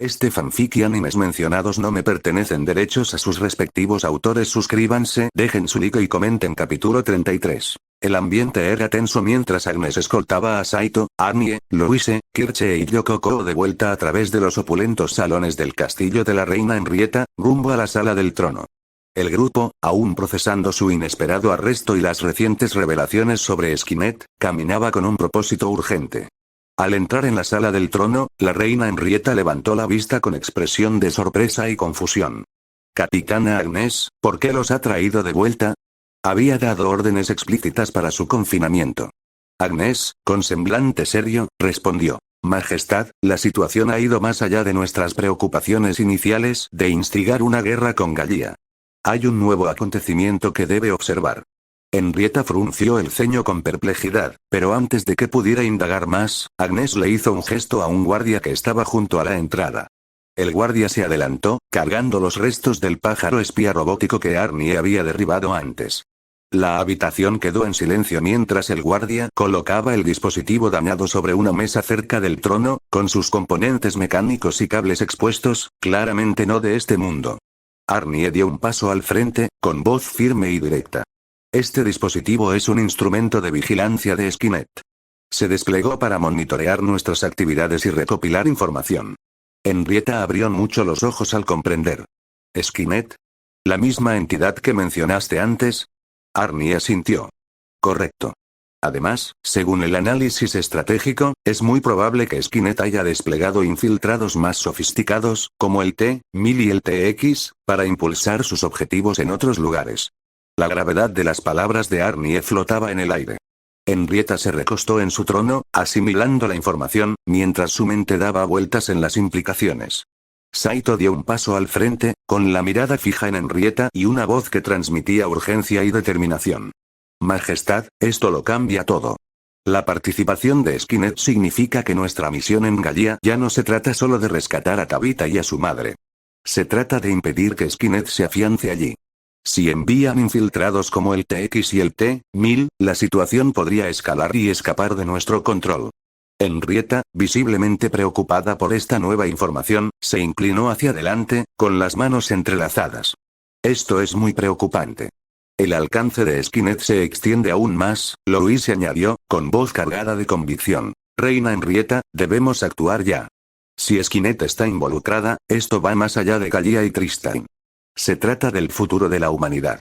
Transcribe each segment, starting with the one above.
Este fanfic y animes mencionados no me pertenecen, derechos a sus respectivos autores. Suscríbanse, dejen su like y comenten. Capítulo 33. El ambiente era tenso mientras Agnes escoltaba a Saito, Arnie, Louise, Kirche y Yokoko de vuelta a través de los opulentos salones del castillo de la reina Henrietta, rumbo a la sala del trono. El grupo, aún procesando su inesperado arresto y las recientes revelaciones sobre Skynet, caminaba con un propósito urgente. Al entrar en la sala del trono, la reina Henrietta levantó la vista con expresión de sorpresa y confusión. «Capitana Agnes, ¿por qué los ha traído de vuelta?» Había dado órdenes explícitas para su confinamiento. Agnes, con semblante serio, respondió: «Majestad, la situación ha ido más allá de nuestras preocupaciones iniciales de instigar una guerra con Galia. Hay un nuevo acontecimiento que debe observar». Henrietta frunció el ceño con perplejidad, pero antes de que pudiera indagar más, Agnes le hizo un gesto a un guardia que estaba junto a la entrada. El guardia se adelantó, cargando los restos del pájaro espía robótico que Arnie había derribado antes. La habitación quedó en silencio mientras el guardia colocaba el dispositivo dañado sobre una mesa cerca del trono, con sus componentes mecánicos y cables expuestos, claramente no de este mundo. Arnie dio un paso al frente, con voz firme y directa. «Este dispositivo es un instrumento de vigilancia de Skynet. Se desplegó para monitorear nuestras actividades y recopilar información». Henrietta abrió mucho los ojos al comprender. «¿Skynet? ¿La misma entidad que mencionaste antes?» Arnie asintió. «Correcto. Además, según el análisis estratégico, es muy probable que Skynet haya desplegado infiltrados más sofisticados, como el T-1000 y el TX, para impulsar sus objetivos en otros lugares». La gravedad de las palabras de Arnie flotaba en el aire. Henrietta se recostó en su trono, asimilando la información, mientras su mente daba vueltas en las implicaciones. Saito dio un paso al frente, con la mirada fija en Henrietta y una voz que transmitía urgencia y determinación. «Majestad, esto lo cambia todo. La participación de Skynet significa que nuestra misión en Galia ya no se trata solo de rescatar a Tabitha y a su madre. Se trata de impedir que Skynet se afiance allí. Si envían infiltrados como el TX y el T-1000, la situación podría escalar y escapar de nuestro control». Henrietta, visiblemente preocupada por esta nueva información, se inclinó hacia adelante, con las manos entrelazadas. «Esto es muy preocupante. El alcance de Skynet se extiende aún más», Louise añadió, con voz cargada de convicción. «Reina Henrietta, debemos actuar ya. Si Skynet está involucrada, esto va más allá de Galia y Tristan. Se trata del futuro de la humanidad».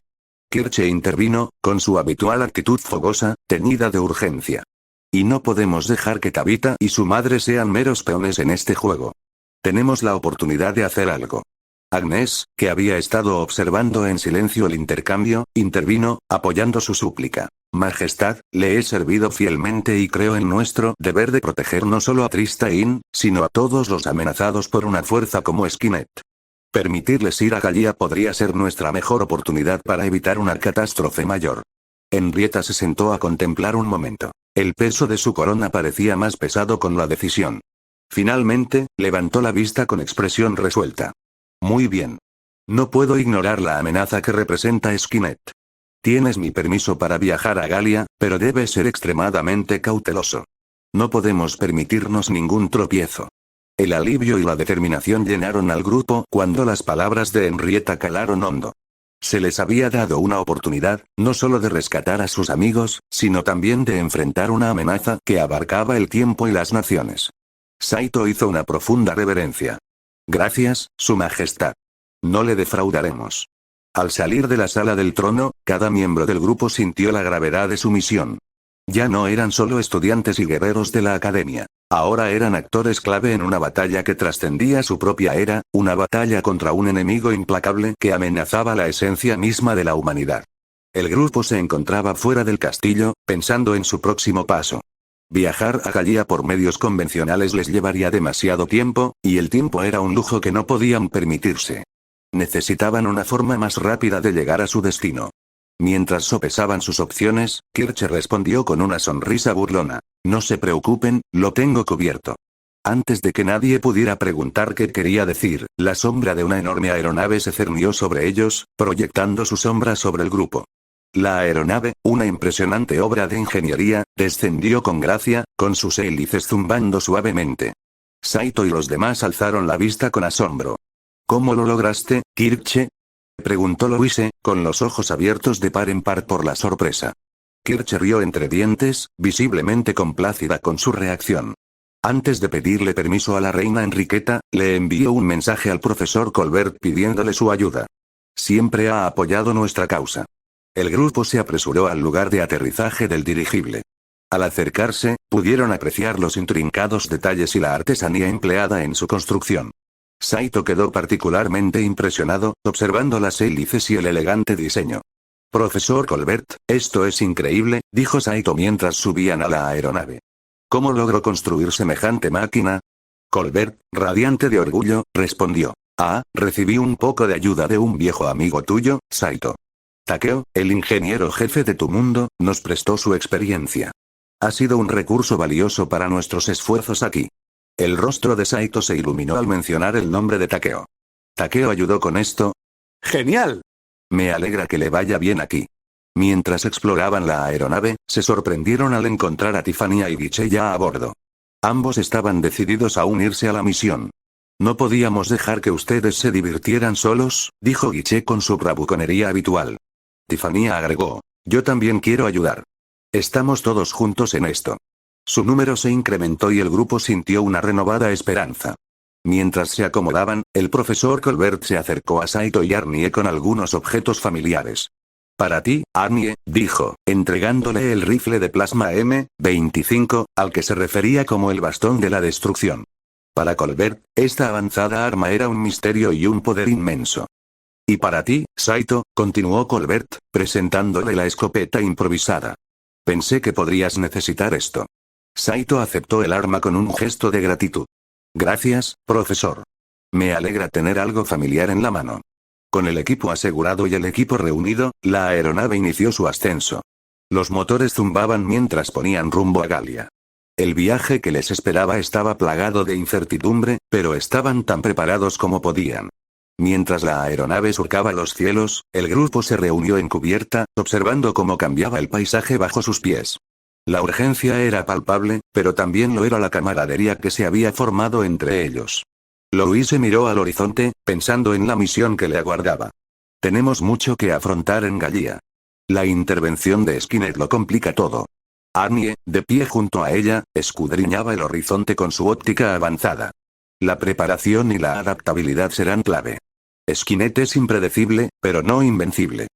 Kirche intervino, con su habitual actitud fogosa, teñida de urgencia. «Y no podemos dejar que Tabitha y su madre sean meros peones en este juego. Tenemos la oportunidad de hacer algo». Agnes, que había estado observando en silencio el intercambio, intervino, apoyando su súplica. «Majestad, le he servido fielmente y creo en nuestro deber de proteger no solo a Tristan, sino a todos los amenazados por una fuerza como Skynet. Permitirles ir a Galia podría ser nuestra mejor oportunidad para evitar una catástrofe mayor». Henrietta se sentó a contemplar un momento. El peso de su corona parecía más pesado con la decisión. Finalmente, levantó la vista con expresión resuelta. «Muy bien. No puedo ignorar la amenaza que representa Skynet. Tienes mi permiso para viajar a Galia, pero debes ser extremadamente cauteloso. No podemos permitirnos ningún tropiezo». El alivio y la determinación llenaron al grupo cuando las palabras de Henrietta calaron hondo. Se les había dado una oportunidad, no solo de rescatar a sus amigos, sino también de enfrentar una amenaza que abarcaba el tiempo y las naciones. Saito hizo una profunda reverencia. «Gracias, Su Majestad. No le defraudaremos». Al salir de la sala del trono, cada miembro del grupo sintió la gravedad de su misión. Ya no eran solo estudiantes y guerreros de la academia. Ahora eran actores clave en una batalla que trascendía su propia era, una batalla contra un enemigo implacable que amenazaba la esencia misma de la humanidad. El grupo se encontraba fuera del castillo, pensando en su próximo paso. Viajar a Galia por medios convencionales les llevaría demasiado tiempo, y el tiempo era un lujo que no podían permitirse. Necesitaban una forma más rápida de llegar a su destino. Mientras sopesaban sus opciones, Kirche respondió con una sonrisa burlona. «No se preocupen, lo tengo cubierto». Antes de que nadie pudiera preguntar qué quería decir, la sombra de una enorme aeronave se cernió sobre ellos, proyectando su sombra sobre el grupo. La aeronave, una impresionante obra de ingeniería, descendió con gracia, con sus hélices zumbando suavemente. Saito y los demás alzaron la vista con asombro. ¿Cómo lo lograste, Kirche? Preguntó Louise, con los ojos abiertos de par en par por la sorpresa. Kirche rió entre dientes, visiblemente complacida con su reacción. Antes de pedirle permiso a la reina Enriqueta, le envió un mensaje al profesor Colbert pidiéndole su ayuda. Siempre ha apoyado nuestra causa. El grupo se apresuró al lugar de aterrizaje del dirigible. Al acercarse, pudieron apreciar los intrincados detalles y la artesanía empleada en su construcción. Saito quedó particularmente impresionado, observando las hélices y el elegante diseño. Profesor Colbert, esto es increíble, dijo Saito mientras subían a la aeronave. ¿Cómo logró construir semejante máquina? Colbert, radiante de orgullo, respondió. Recibí un poco de ayuda de un viejo amigo tuyo, Saito. Takeo, el ingeniero jefe de tu mundo, nos prestó su experiencia. Ha sido un recurso valioso para nuestros esfuerzos aquí. El rostro de Saito se iluminó al mencionar el nombre de Takeo. ¿Takeo ayudó con esto? ¡Genial! Me alegra que le vaya bien aquí. Mientras exploraban la aeronave, se sorprendieron al encontrar a Tiffany y Guiche ya a bordo. Ambos estaban decididos a unirse a la misión. No podíamos dejar que ustedes se divirtieran solos, dijo Guiche con su bravuconería habitual. Tiffany agregó. Yo también quiero ayudar. Estamos todos juntos en esto. Su número se incrementó y el grupo sintió una renovada esperanza. Mientras se acomodaban, el profesor Colbert se acercó a Saito y Arnie con algunos objetos familiares. Para ti, Arnie, dijo, entregándole el rifle de plasma M25, al que se refería como el bastón de la destrucción. Para Colbert, esta avanzada arma era un misterio y un poder inmenso. Y para ti, Saito, continuó Colbert, presentándole la escopeta improvisada. Pensé que podrías necesitar esto. Saito aceptó el arma con un gesto de gratitud. Gracias, profesor. Me alegra tener algo familiar en la mano. Con el equipo asegurado y el equipo reunido, la aeronave inició su ascenso. Los motores zumbaban mientras ponían rumbo a Galia. El viaje que les esperaba estaba plagado de incertidumbre, pero estaban tan preparados como podían. Mientras la aeronave surcaba los cielos, el grupo se reunió en cubierta, observando cómo cambiaba el paisaje bajo sus pies. La urgencia era palpable, pero también lo era la camaradería que se había formado entre ellos. Louise miró al horizonte, pensando en la misión que le aguardaba. Tenemos mucho que afrontar en Galia. La intervención de Skynet lo complica todo. Arnie, de pie junto a ella, escudriñaba el horizonte con su óptica avanzada. La preparación y la adaptabilidad serán clave. Skynet es impredecible, pero no invencible.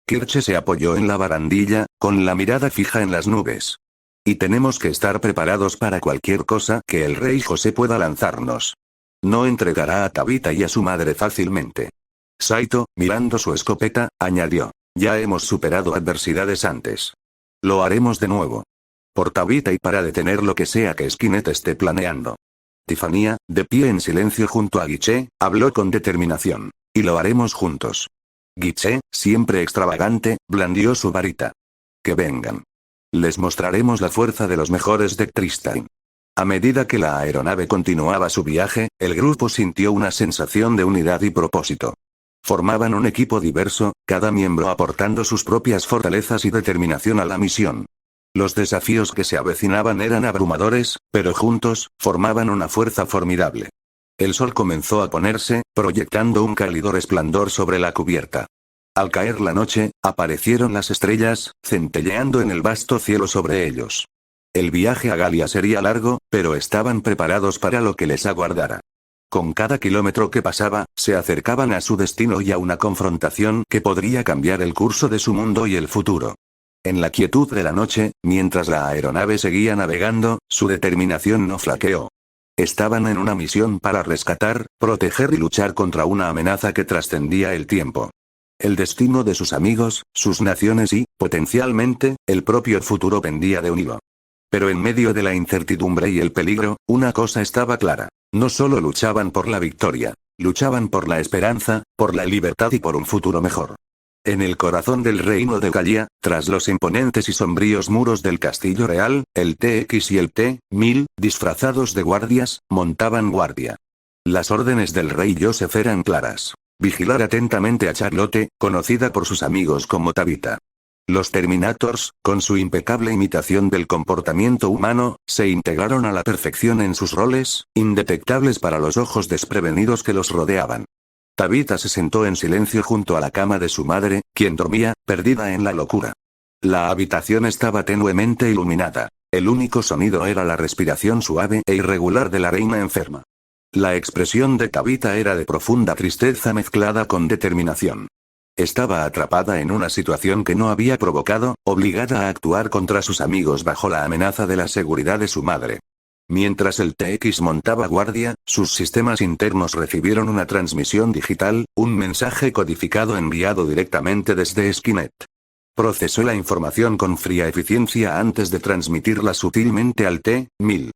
Kirche se apoyó en la barandilla, con la mirada fija en las nubes. Y tenemos que estar preparados para cualquier cosa que el rey José pueda lanzarnos. No entregará a Tabitha y a su madre fácilmente. Saito, mirando su escopeta, añadió. Ya hemos superado adversidades antes. Lo haremos de nuevo. Por Tabitha y para detener lo que sea que Skynet esté planeando. Tiffany, de pie en silencio junto a Guiche, habló con determinación. Y lo haremos juntos. Guiche, siempre extravagante, blandió su varita. Que vengan. Les mostraremos la fuerza de los mejores de Tristan. A medida que la aeronave continuaba su viaje, el grupo sintió una sensación de unidad y propósito. Formaban un equipo diverso, cada miembro aportando sus propias fortalezas y determinación a la misión. Los desafíos que se avecinaban eran abrumadores, pero juntos, formaban una fuerza formidable. El sol comenzó a ponerse, proyectando un cálido resplandor sobre la cubierta. Al caer la noche, aparecieron las estrellas, centelleando en el vasto cielo sobre ellos. El viaje a Galia sería largo, pero estaban preparados para lo que les aguardara. Con cada kilómetro que pasaba, se acercaban a su destino y a una confrontación que podría cambiar el curso de su mundo y el futuro. En la quietud de la noche, mientras la aeronave seguía navegando, su determinación no flaqueó. Estaban en una misión para rescatar, proteger y luchar contra una amenaza que trascendía el tiempo. El destino de sus amigos, sus naciones y, potencialmente, el propio futuro pendía de un hilo. Pero en medio de la incertidumbre y el peligro, una cosa estaba clara. No solo luchaban por la victoria, luchaban por la esperanza, por la libertad y por un futuro mejor. En el corazón del reino de Galia, tras los imponentes y sombríos muros del castillo real, el TX y el T-1000, disfrazados de guardias, montaban guardia. Las órdenes del rey Joseph eran claras. Vigilar atentamente a Charlotte, conocida por sus amigos como Tabitha. Los Terminators, con su impecable imitación del comportamiento humano, se integraron a la perfección en sus roles, indetectables para los ojos desprevenidos que los rodeaban. Tabitha se sentó en silencio junto a la cama de su madre, quien dormía, perdida en la locura. La habitación estaba tenuemente iluminada. El único sonido era la respiración suave e irregular de la reina enferma. La expresión de Tabitha era de profunda tristeza mezclada con determinación. Estaba atrapada en una situación que no había provocado, obligada a actuar contra sus amigos bajo la amenaza de la seguridad de su madre. Mientras el TX montaba guardia, sus sistemas internos recibieron una transmisión digital, un mensaje codificado enviado directamente desde Skynet. Procesó la información con fría eficiencia antes de transmitirla sutilmente al T-1000.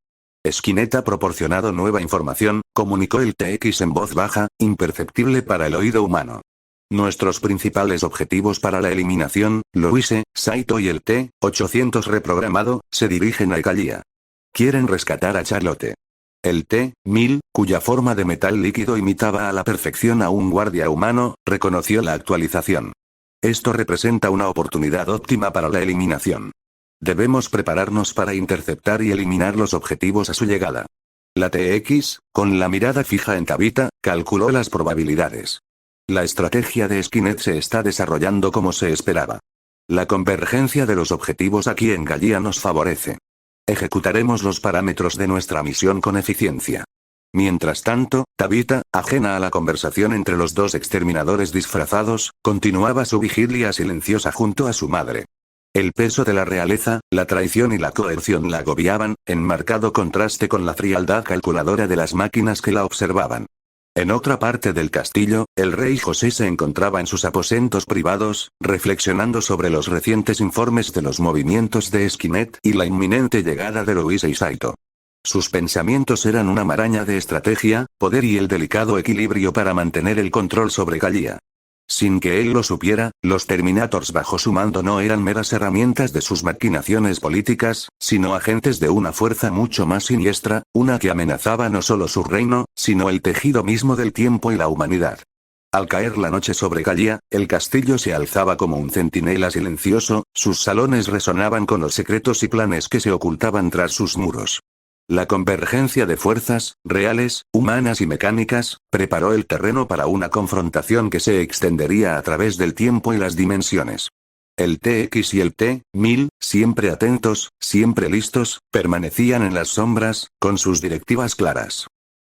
Skynet ha proporcionado nueva información, comunicó el TX en voz baja, imperceptible para el oído humano. Nuestros principales objetivos para la eliminación, Louise, Saito y el T-800 reprogramado, se dirigen a Galia. Quieren rescatar a Charlotte. El T-1000, cuya forma de metal líquido imitaba a la perfección a un guardia humano, reconoció la actualización. Esto representa una oportunidad óptima para la eliminación. Debemos prepararnos para interceptar y eliminar los objetivos a su llegada. La TX, con la mirada fija en Tabitha, calculó las probabilidades. La estrategia de Skynet se está desarrollando como se esperaba. La convergencia de los objetivos aquí en Galia nos favorece. Ejecutaremos los parámetros de nuestra misión con eficiencia. Mientras tanto, Tabitha, ajena a la conversación entre los dos exterminadores disfrazados, continuaba su vigilia silenciosa junto a su madre. El peso de la realeza, la traición y la coerción la agobiaban, en marcado contraste con la frialdad calculadora de las máquinas que la observaban. En otra parte del castillo, el rey José se encontraba en sus aposentos privados, reflexionando sobre los recientes informes de los movimientos de Skynet y la inminente llegada de Louise y Saito. Sus pensamientos eran una maraña de estrategia, poder y el delicado equilibrio para mantener el control sobre Galia. Sin que él lo supiera, los Terminators bajo su mando no eran meras herramientas de sus maquinaciones políticas, sino agentes de una fuerza mucho más siniestra, una que amenazaba no solo su reino, sino el tejido mismo del tiempo y la humanidad. Al caer la noche sobre Galia, el castillo se alzaba como un centinela silencioso, sus salones resonaban con los secretos y planes que se ocultaban tras sus muros. La convergencia de fuerzas, reales, humanas y mecánicas, preparó el terreno para una confrontación que se extendería a través del tiempo y las dimensiones. El TX y el T-1000, siempre atentos, siempre listos, permanecían en las sombras, con sus directivas claras.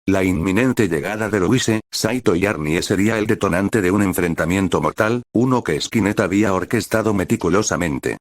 La inminente llegada de Louise, Saito y Arnie sería el detonante de un enfrentamiento mortal, uno que Skynet había orquestado meticulosamente.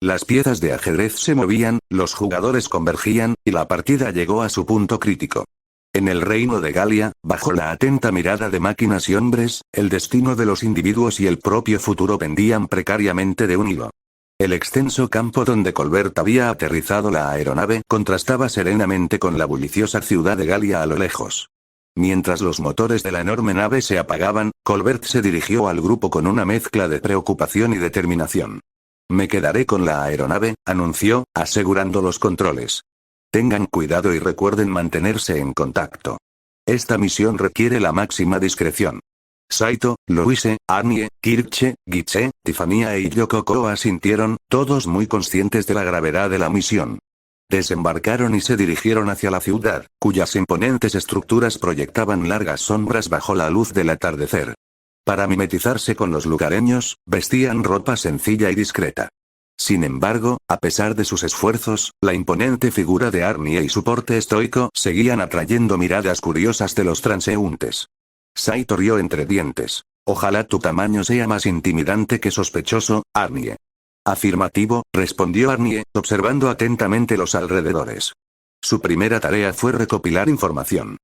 Las piezas de ajedrez se movían, los jugadores convergían, y la partida llegó a su punto crítico. En el reino de Galia, bajo la atenta mirada de máquinas y hombres, el destino de los individuos y el propio futuro pendían precariamente de un hilo. El extenso campo donde Colbert había aterrizado la aeronave contrastaba serenamente con la bulliciosa ciudad de Galia a lo lejos. Mientras los motores de la enorme nave se apagaban, Colbert se dirigió al grupo con una mezcla de preocupación y determinación. Me quedaré con la aeronave, anunció, asegurando los controles. Tengan cuidado y recuerden mantenerse en contacto. Esta misión requiere la máxima discreción. Saito, Louise, Arnie, Kirche, Giche, Tiffania y Yokoko asintieron, todos muy conscientes de la gravedad de la misión. Desembarcaron y se dirigieron hacia la ciudad, cuyas imponentes estructuras proyectaban largas sombras bajo la luz del atardecer. Para mimetizarse con los lugareños, vestían ropa sencilla y discreta. Sin embargo, a pesar de sus esfuerzos, la imponente figura de Arnie y su porte estoico seguían atrayendo miradas curiosas de los transeúntes. Saito rió entre dientes. Ojalá tu tamaño sea más intimidante que sospechoso, Arnie. Afirmativo, respondió Arnie, observando atentamente los alrededores. Su primera tarea fue recopilar información.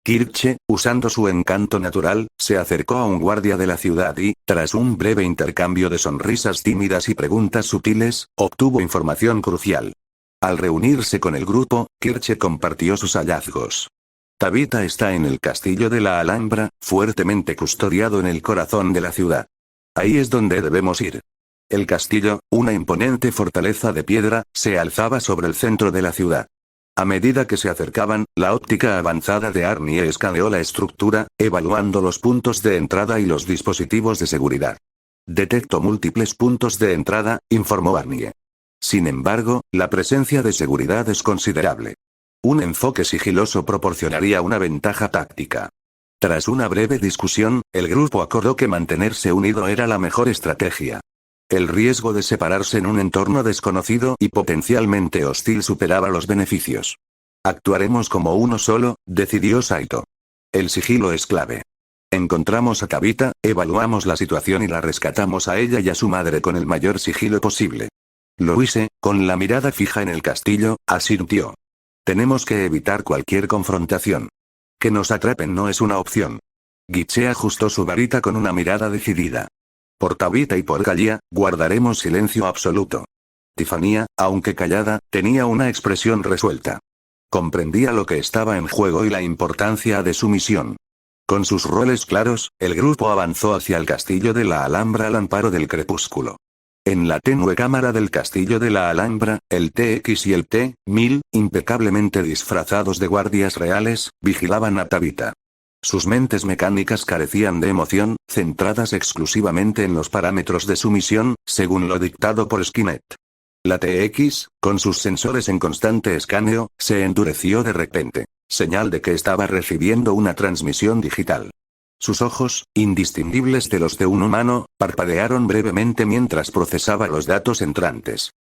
Kirche, usando su encanto natural, se acercó a un guardia de la ciudad y, tras un breve intercambio de sonrisas tímidas y preguntas sutiles, obtuvo información crucial. Al reunirse con el grupo, Kirche compartió sus hallazgos. Tabitha está en el castillo de la Alhambra, fuertemente custodiado en el corazón de la ciudad. Ahí es donde debemos ir. El castillo, una imponente fortaleza de piedra, se alzaba sobre el centro de la ciudad. A medida que se acercaban, la óptica avanzada de Arnie escaneó la estructura, evaluando los puntos de entrada y los dispositivos de seguridad. Detecto múltiples puntos de entrada, informó Arnie. Sin embargo, la presencia de seguridad es considerable. Un enfoque sigiloso proporcionaría una ventaja táctica. Tras una breve discusión, el grupo acordó que mantenerse unido era la mejor estrategia. El riesgo de separarse en un entorno desconocido y potencialmente hostil superaba los beneficios. Actuaremos como uno solo, decidió Saito. El sigilo es clave. Encontramos a Tabitha, evaluamos la situación y la rescatamos a ella y a su madre con el mayor sigilo posible. Louise, con la mirada fija en el castillo, asintió. Tenemos que evitar cualquier confrontación. Que nos atrapen no es una opción. Guiche ajustó su varita con una mirada decidida. Por Tabitha y por Gallia, guardaremos silencio absoluto. Tiffany, aunque callada, tenía una expresión resuelta. Comprendía lo que estaba en juego y la importancia de su misión. Con sus roles claros, el grupo avanzó hacia el castillo de la Alhambra al amparo del crepúsculo. En la tenue cámara del castillo de la Alhambra, el TX y el T-1000, impecablemente disfrazados de guardias reales, vigilaban a Tabitha. Sus mentes mecánicas carecían de emoción, centradas exclusivamente en los parámetros de su misión, según lo dictado por Skynet. La TX, con sus sensores en constante escaneo, se endureció de repente, señal de que estaba recibiendo una transmisión digital. Sus ojos, indistinguibles de los de un humano, parpadearon brevemente mientras procesaba los datos entrantes.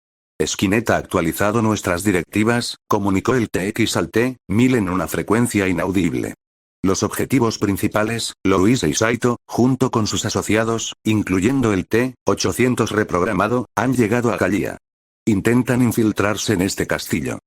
Skynet ha actualizado nuestras directivas, comunicó el TX al T-1000 en una frecuencia inaudible. Los objetivos principales, Louise y Saito, junto con sus asociados, incluyendo el T-800 reprogramado, han llegado a Gallia. Intentan infiltrarse en este castillo.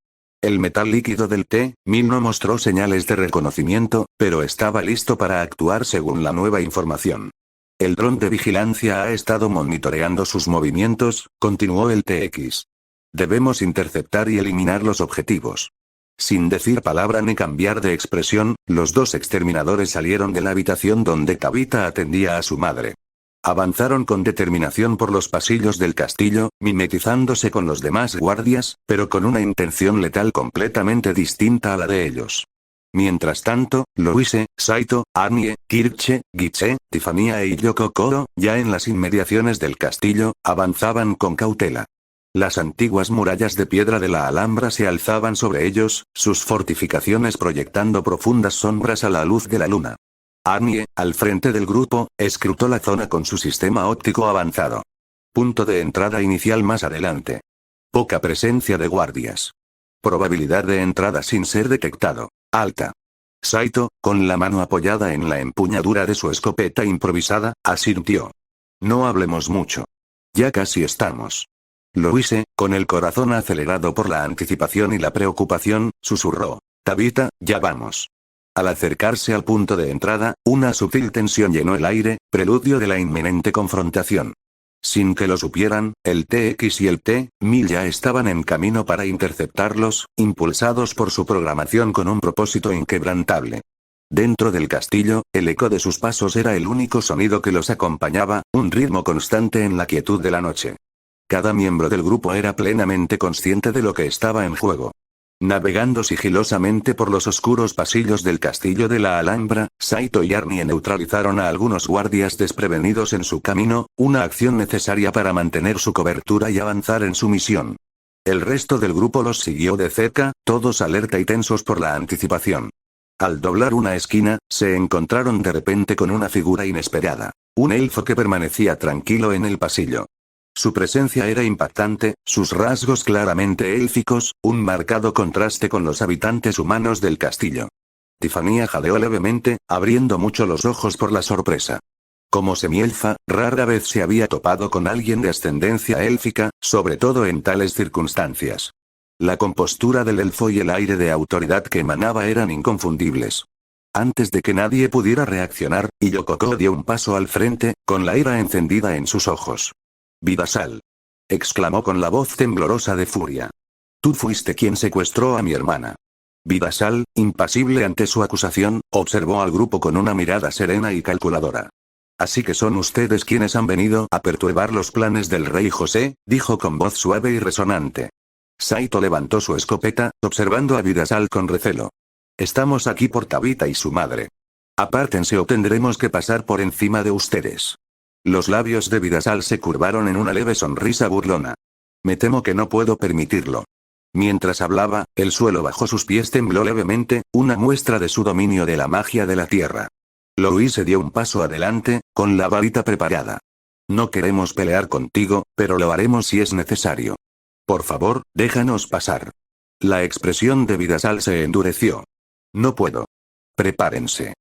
El metal líquido del T-1000 no mostró señales de reconocimiento, pero estaba listo para actuar según la nueva información. El dron de vigilancia ha estado monitoreando sus movimientos, continuó el TX. Debemos interceptar y eliminar los objetivos. Sin decir palabra ni cambiar de expresión, los dos exterminadores salieron de la habitación donde Tabitha atendía a su madre. Avanzaron con determinación por los pasillos del castillo, mimetizándose con los demás guardias, pero con una intención letal completamente distinta a la de ellos. Mientras tanto, Louise, Saito, Arnie, Kirche, Guiche, Tiffany y Yoko Koro, ya en las inmediaciones del castillo, avanzaban con cautela. Las antiguas murallas de piedra de la Alhambra se alzaban sobre ellos, sus fortificaciones proyectando profundas sombras a la luz de la luna. Arnie, al frente del grupo, escrutó la zona con su sistema óptico avanzado. Punto de entrada inicial más adelante. Poca presencia de guardias. Probabilidad de entrada sin ser detectado, alta. Saito, con la mano apoyada en la empuñadura de su escopeta improvisada, asintió. No hablemos mucho. Ya casi estamos. Louise, con el corazón acelerado por la anticipación y la preocupación, susurró. Tabitha, ya vamos. Al acercarse al punto de entrada, una sutil tensión llenó el aire, preludio de la inminente confrontación. Sin que lo supieran, el TX y el T-1000 ya estaban en camino para interceptarlos, impulsados por su programación con un propósito inquebrantable. Dentro del castillo, el eco de sus pasos era el único sonido que los acompañaba, un ritmo constante en la quietud de la noche. Cada miembro del grupo era plenamente consciente de lo que estaba en juego. Navegando sigilosamente por los oscuros pasillos del castillo de la Alhambra, Saito y Arnie neutralizaron a algunos guardias desprevenidos en su camino, una acción necesaria para mantener su cobertura y avanzar en su misión. El resto del grupo los siguió de cerca, todos alerta y tensos por la anticipación. Al doblar una esquina, se encontraron de repente con una figura inesperada. Un elfo que permanecía tranquilo en el pasillo. Su presencia era impactante, sus rasgos claramente élficos, un marcado contraste con los habitantes humanos del castillo. Tiffany jadeó levemente, abriendo mucho los ojos por la sorpresa. Como semielfa, rara vez se había topado con alguien de ascendencia élfica, sobre todo en tales circunstancias. La compostura del elfo y el aire de autoridad que emanaba eran inconfundibles. Antes de que nadie pudiera reaccionar, Yoko dio un paso al frente, con la ira encendida en sus ojos. Vidasal. Exclamó con la voz temblorosa de furia. Tú fuiste quien secuestró a mi hermana. Vidasal, impasible ante su acusación, observó al grupo con una mirada serena y calculadora. Así que son ustedes quienes han venido a perturbar los planes del rey José, dijo con voz suave y resonante. Saito levantó su escopeta, observando a Vidasal con recelo. Estamos aquí por Tabitha y su madre. Apártense o tendremos que pasar por encima de ustedes. Los labios de Vidasal se curvaron en una leve sonrisa burlona. Me temo que no puedo permitirlo. Mientras hablaba, el suelo bajo sus pies tembló levemente, una muestra de su dominio de la magia de la tierra. Louise dio un paso adelante, con la varita preparada. No queremos pelear contigo, pero lo haremos si es necesario. Por favor, déjanos pasar. La expresión de Vidasal se endureció. No puedo. Prepárense.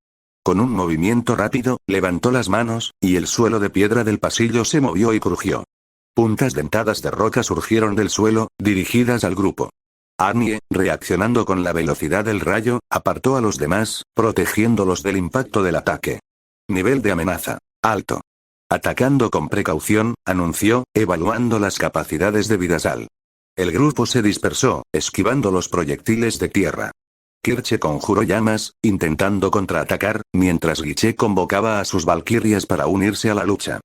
Con un movimiento rápido, levantó las manos, y el suelo de piedra del pasillo se movió y crujió. Puntas dentadas de roca surgieron del suelo, dirigidas al grupo. Arnie, reaccionando con la velocidad del rayo, apartó a los demás, protegiéndolos del impacto del ataque. Nivel de amenaza. Alto. Atacando con precaución, anunció, evaluando las capacidades de Vidasal. El grupo se dispersó, esquivando los proyectiles de tierra. Kirche conjuró llamas, intentando contraatacar, mientras Guiche convocaba a sus valquirias para unirse a la lucha.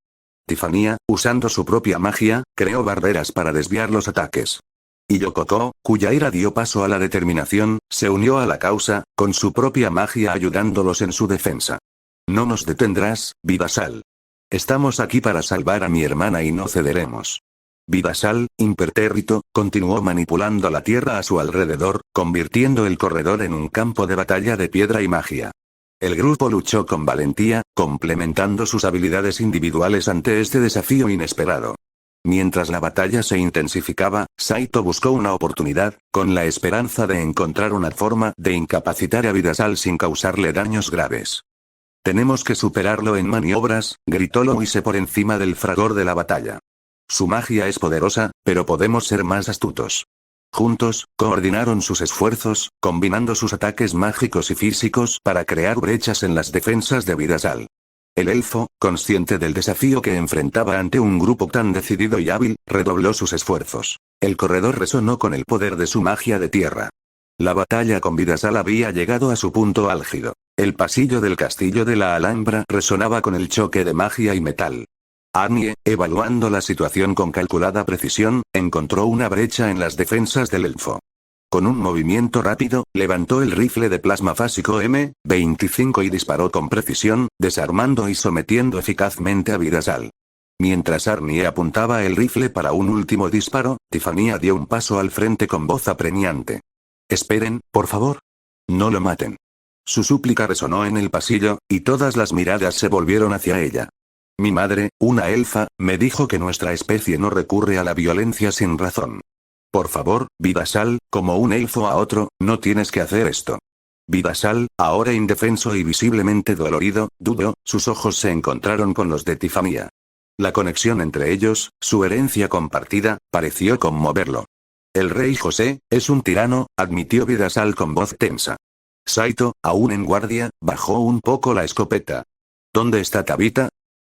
Tiffania, usando su propia magia, creó barreras para desviar los ataques. Y Yokoko, cuya ira dio paso a la determinación, se unió a la causa, con su propia magia ayudándolos en su defensa. No nos detendrás, Vidasal. Estamos aquí para salvar a mi hermana y no cederemos. Vidasal, impertérrito, continuó manipulando la tierra a su alrededor, convirtiendo el corredor en un campo de batalla de piedra y magia. El grupo luchó con valentía, complementando sus habilidades individuales ante este desafío inesperado. Mientras la batalla se intensificaba, Saito buscó una oportunidad, con la esperanza de encontrar una forma de incapacitar a Vidasal sin causarle daños graves. Tenemos que superarlo en maniobras, gritó Louise por encima del fragor de la batalla. Su magia es poderosa, pero podemos ser más astutos. Juntos, coordinaron sus esfuerzos, combinando sus ataques mágicos y físicos para crear brechas en las defensas de Vidasal. El elfo, consciente del desafío que enfrentaba ante un grupo tan decidido y hábil, redobló sus esfuerzos. El corredor resonó con el poder de su magia de tierra. La batalla con Vidasal había llegado a su punto álgido. El pasillo del castillo de la Alhambra resonaba con el choque de magia y metal. Arnie, evaluando la situación con calculada precisión, encontró una brecha en las defensas del elfo. Con un movimiento rápido, levantó el rifle de plasma fásico M25 y disparó con precisión, desarmando y sometiendo eficazmente a Vidasal. Mientras Arnie apuntaba el rifle para un último disparo, Tiffania dio un paso al frente con voz apremiante. «Esperen, por favor. No lo maten». Su súplica resonó en el pasillo, y todas las miradas se volvieron hacia ella. Mi madre, una elfa, me dijo que nuestra especie no recurre a la violencia sin razón. Por favor, Vidasal, como un elfo a otro, no tienes que hacer esto. Vidasal, ahora indefenso y visiblemente dolorido, dudó, sus ojos se encontraron con los de Tiffania. La conexión entre ellos, su herencia compartida, pareció conmoverlo. El rey José, es un tirano, admitió Vidasal con voz tensa. Saito, aún en guardia, bajó un poco la escopeta. ¿Dónde está Tabitha?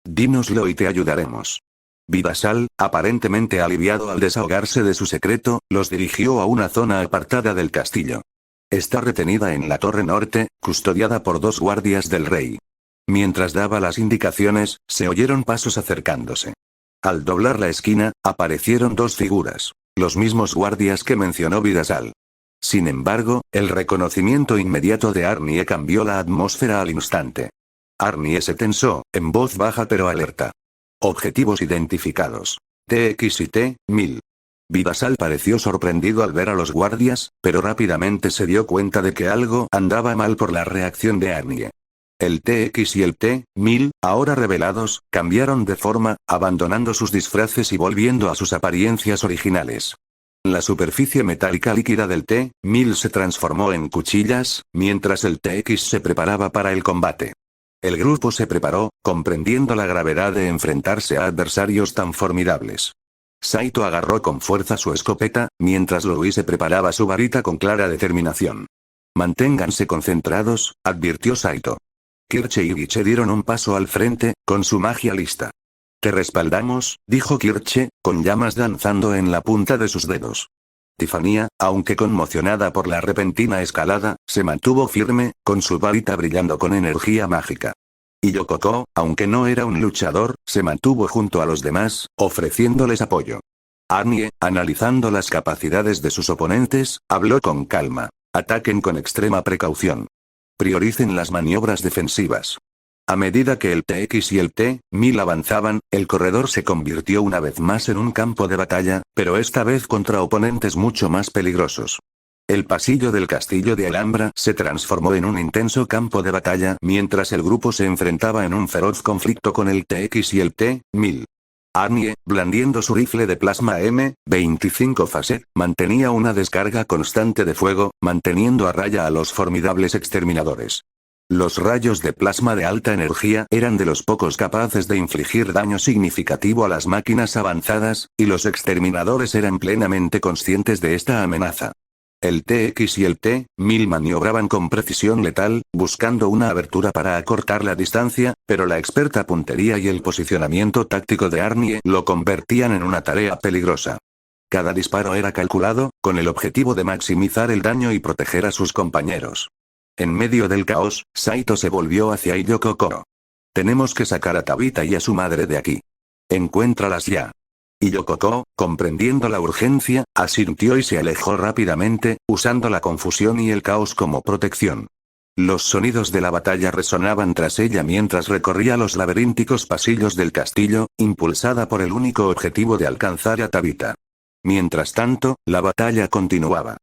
Dínoslo y te ayudaremos. Vidasal, aparentemente aliviado al desahogarse de su secreto, los dirigió a una zona apartada del castillo. Está retenida en la torre norte, custodiada por 2 guardias del rey. Mientras daba las indicaciones, se oyeron pasos acercándose. Al doblar la esquina, aparecieron 2 figuras, los mismos guardias que mencionó Vidasal. Sin embargo, el reconocimiento inmediato de Arnie cambió la atmósfera al instante. Arnie se tensó, en voz baja pero alerta. Objetivos identificados. TX y T-1000. Vidasal pareció sorprendido al ver a los guardias, pero rápidamente se dio cuenta de que algo andaba mal por la reacción de Arnie. El TX y el T-1000, ahora revelados, cambiaron de forma, abandonando sus disfraces y volviendo a sus apariencias originales. La superficie metálica líquida del T-1000 se transformó en cuchillas, mientras el TX se preparaba para el combate. El grupo se preparó, comprendiendo la gravedad de enfrentarse a adversarios tan formidables. Saito agarró con fuerza su escopeta, mientras Louise preparaba su varita con clara determinación. Manténganse concentrados, advirtió Saito. Kirche y Guiche dieron un paso al frente, con su magia lista. Te respaldamos, dijo Kirche, con llamas danzando en la punta de sus dedos. Tiffania, aunque conmocionada por la repentina escalada, se mantuvo firme, con su varita brillando con energía mágica. Y Yokoko, aunque no era un luchador, se mantuvo junto a los demás, ofreciéndoles apoyo. Arnie, analizando las capacidades de sus oponentes, habló con calma. Ataquen con extrema precaución. Prioricen las maniobras defensivas. A medida que el TX y el T-1000 avanzaban, el corredor se convirtió una vez más en un campo de batalla, pero esta vez contra oponentes mucho más peligrosos. El pasillo del castillo de Alhambra se transformó en un intenso campo de batalla mientras el grupo se enfrentaba en un feroz conflicto con el TX y el T-1000. Arnie, blandiendo su rifle de plasma M25 Facet, mantenía una descarga constante de fuego, manteniendo a raya a los formidables exterminadores. Los rayos de plasma de alta energía eran de los pocos capaces de infligir daño significativo a las máquinas avanzadas, y los exterminadores eran plenamente conscientes de esta amenaza. El TX y el T-1000 maniobraban con precisión letal, buscando una abertura para acortar la distancia, pero la experta puntería y el posicionamiento táctico de Arnie lo convertían en una tarea peligrosa. Cada disparo era calculado, con el objetivo de maximizar el daño y proteger a sus compañeros. En medio del caos, Saito se volvió hacia Yoko Koro. Tenemos que sacar a Tabitha y a su madre de aquí. Encuéntralas ya. Y Yoko Koro, comprendiendo la urgencia, asintió y se alejó rápidamente, usando la confusión y el caos como protección. Los sonidos de la batalla resonaban tras ella mientras recorría los laberínticos pasillos del castillo, impulsada por el único objetivo de alcanzar a Tabitha. Mientras tanto, la batalla continuaba.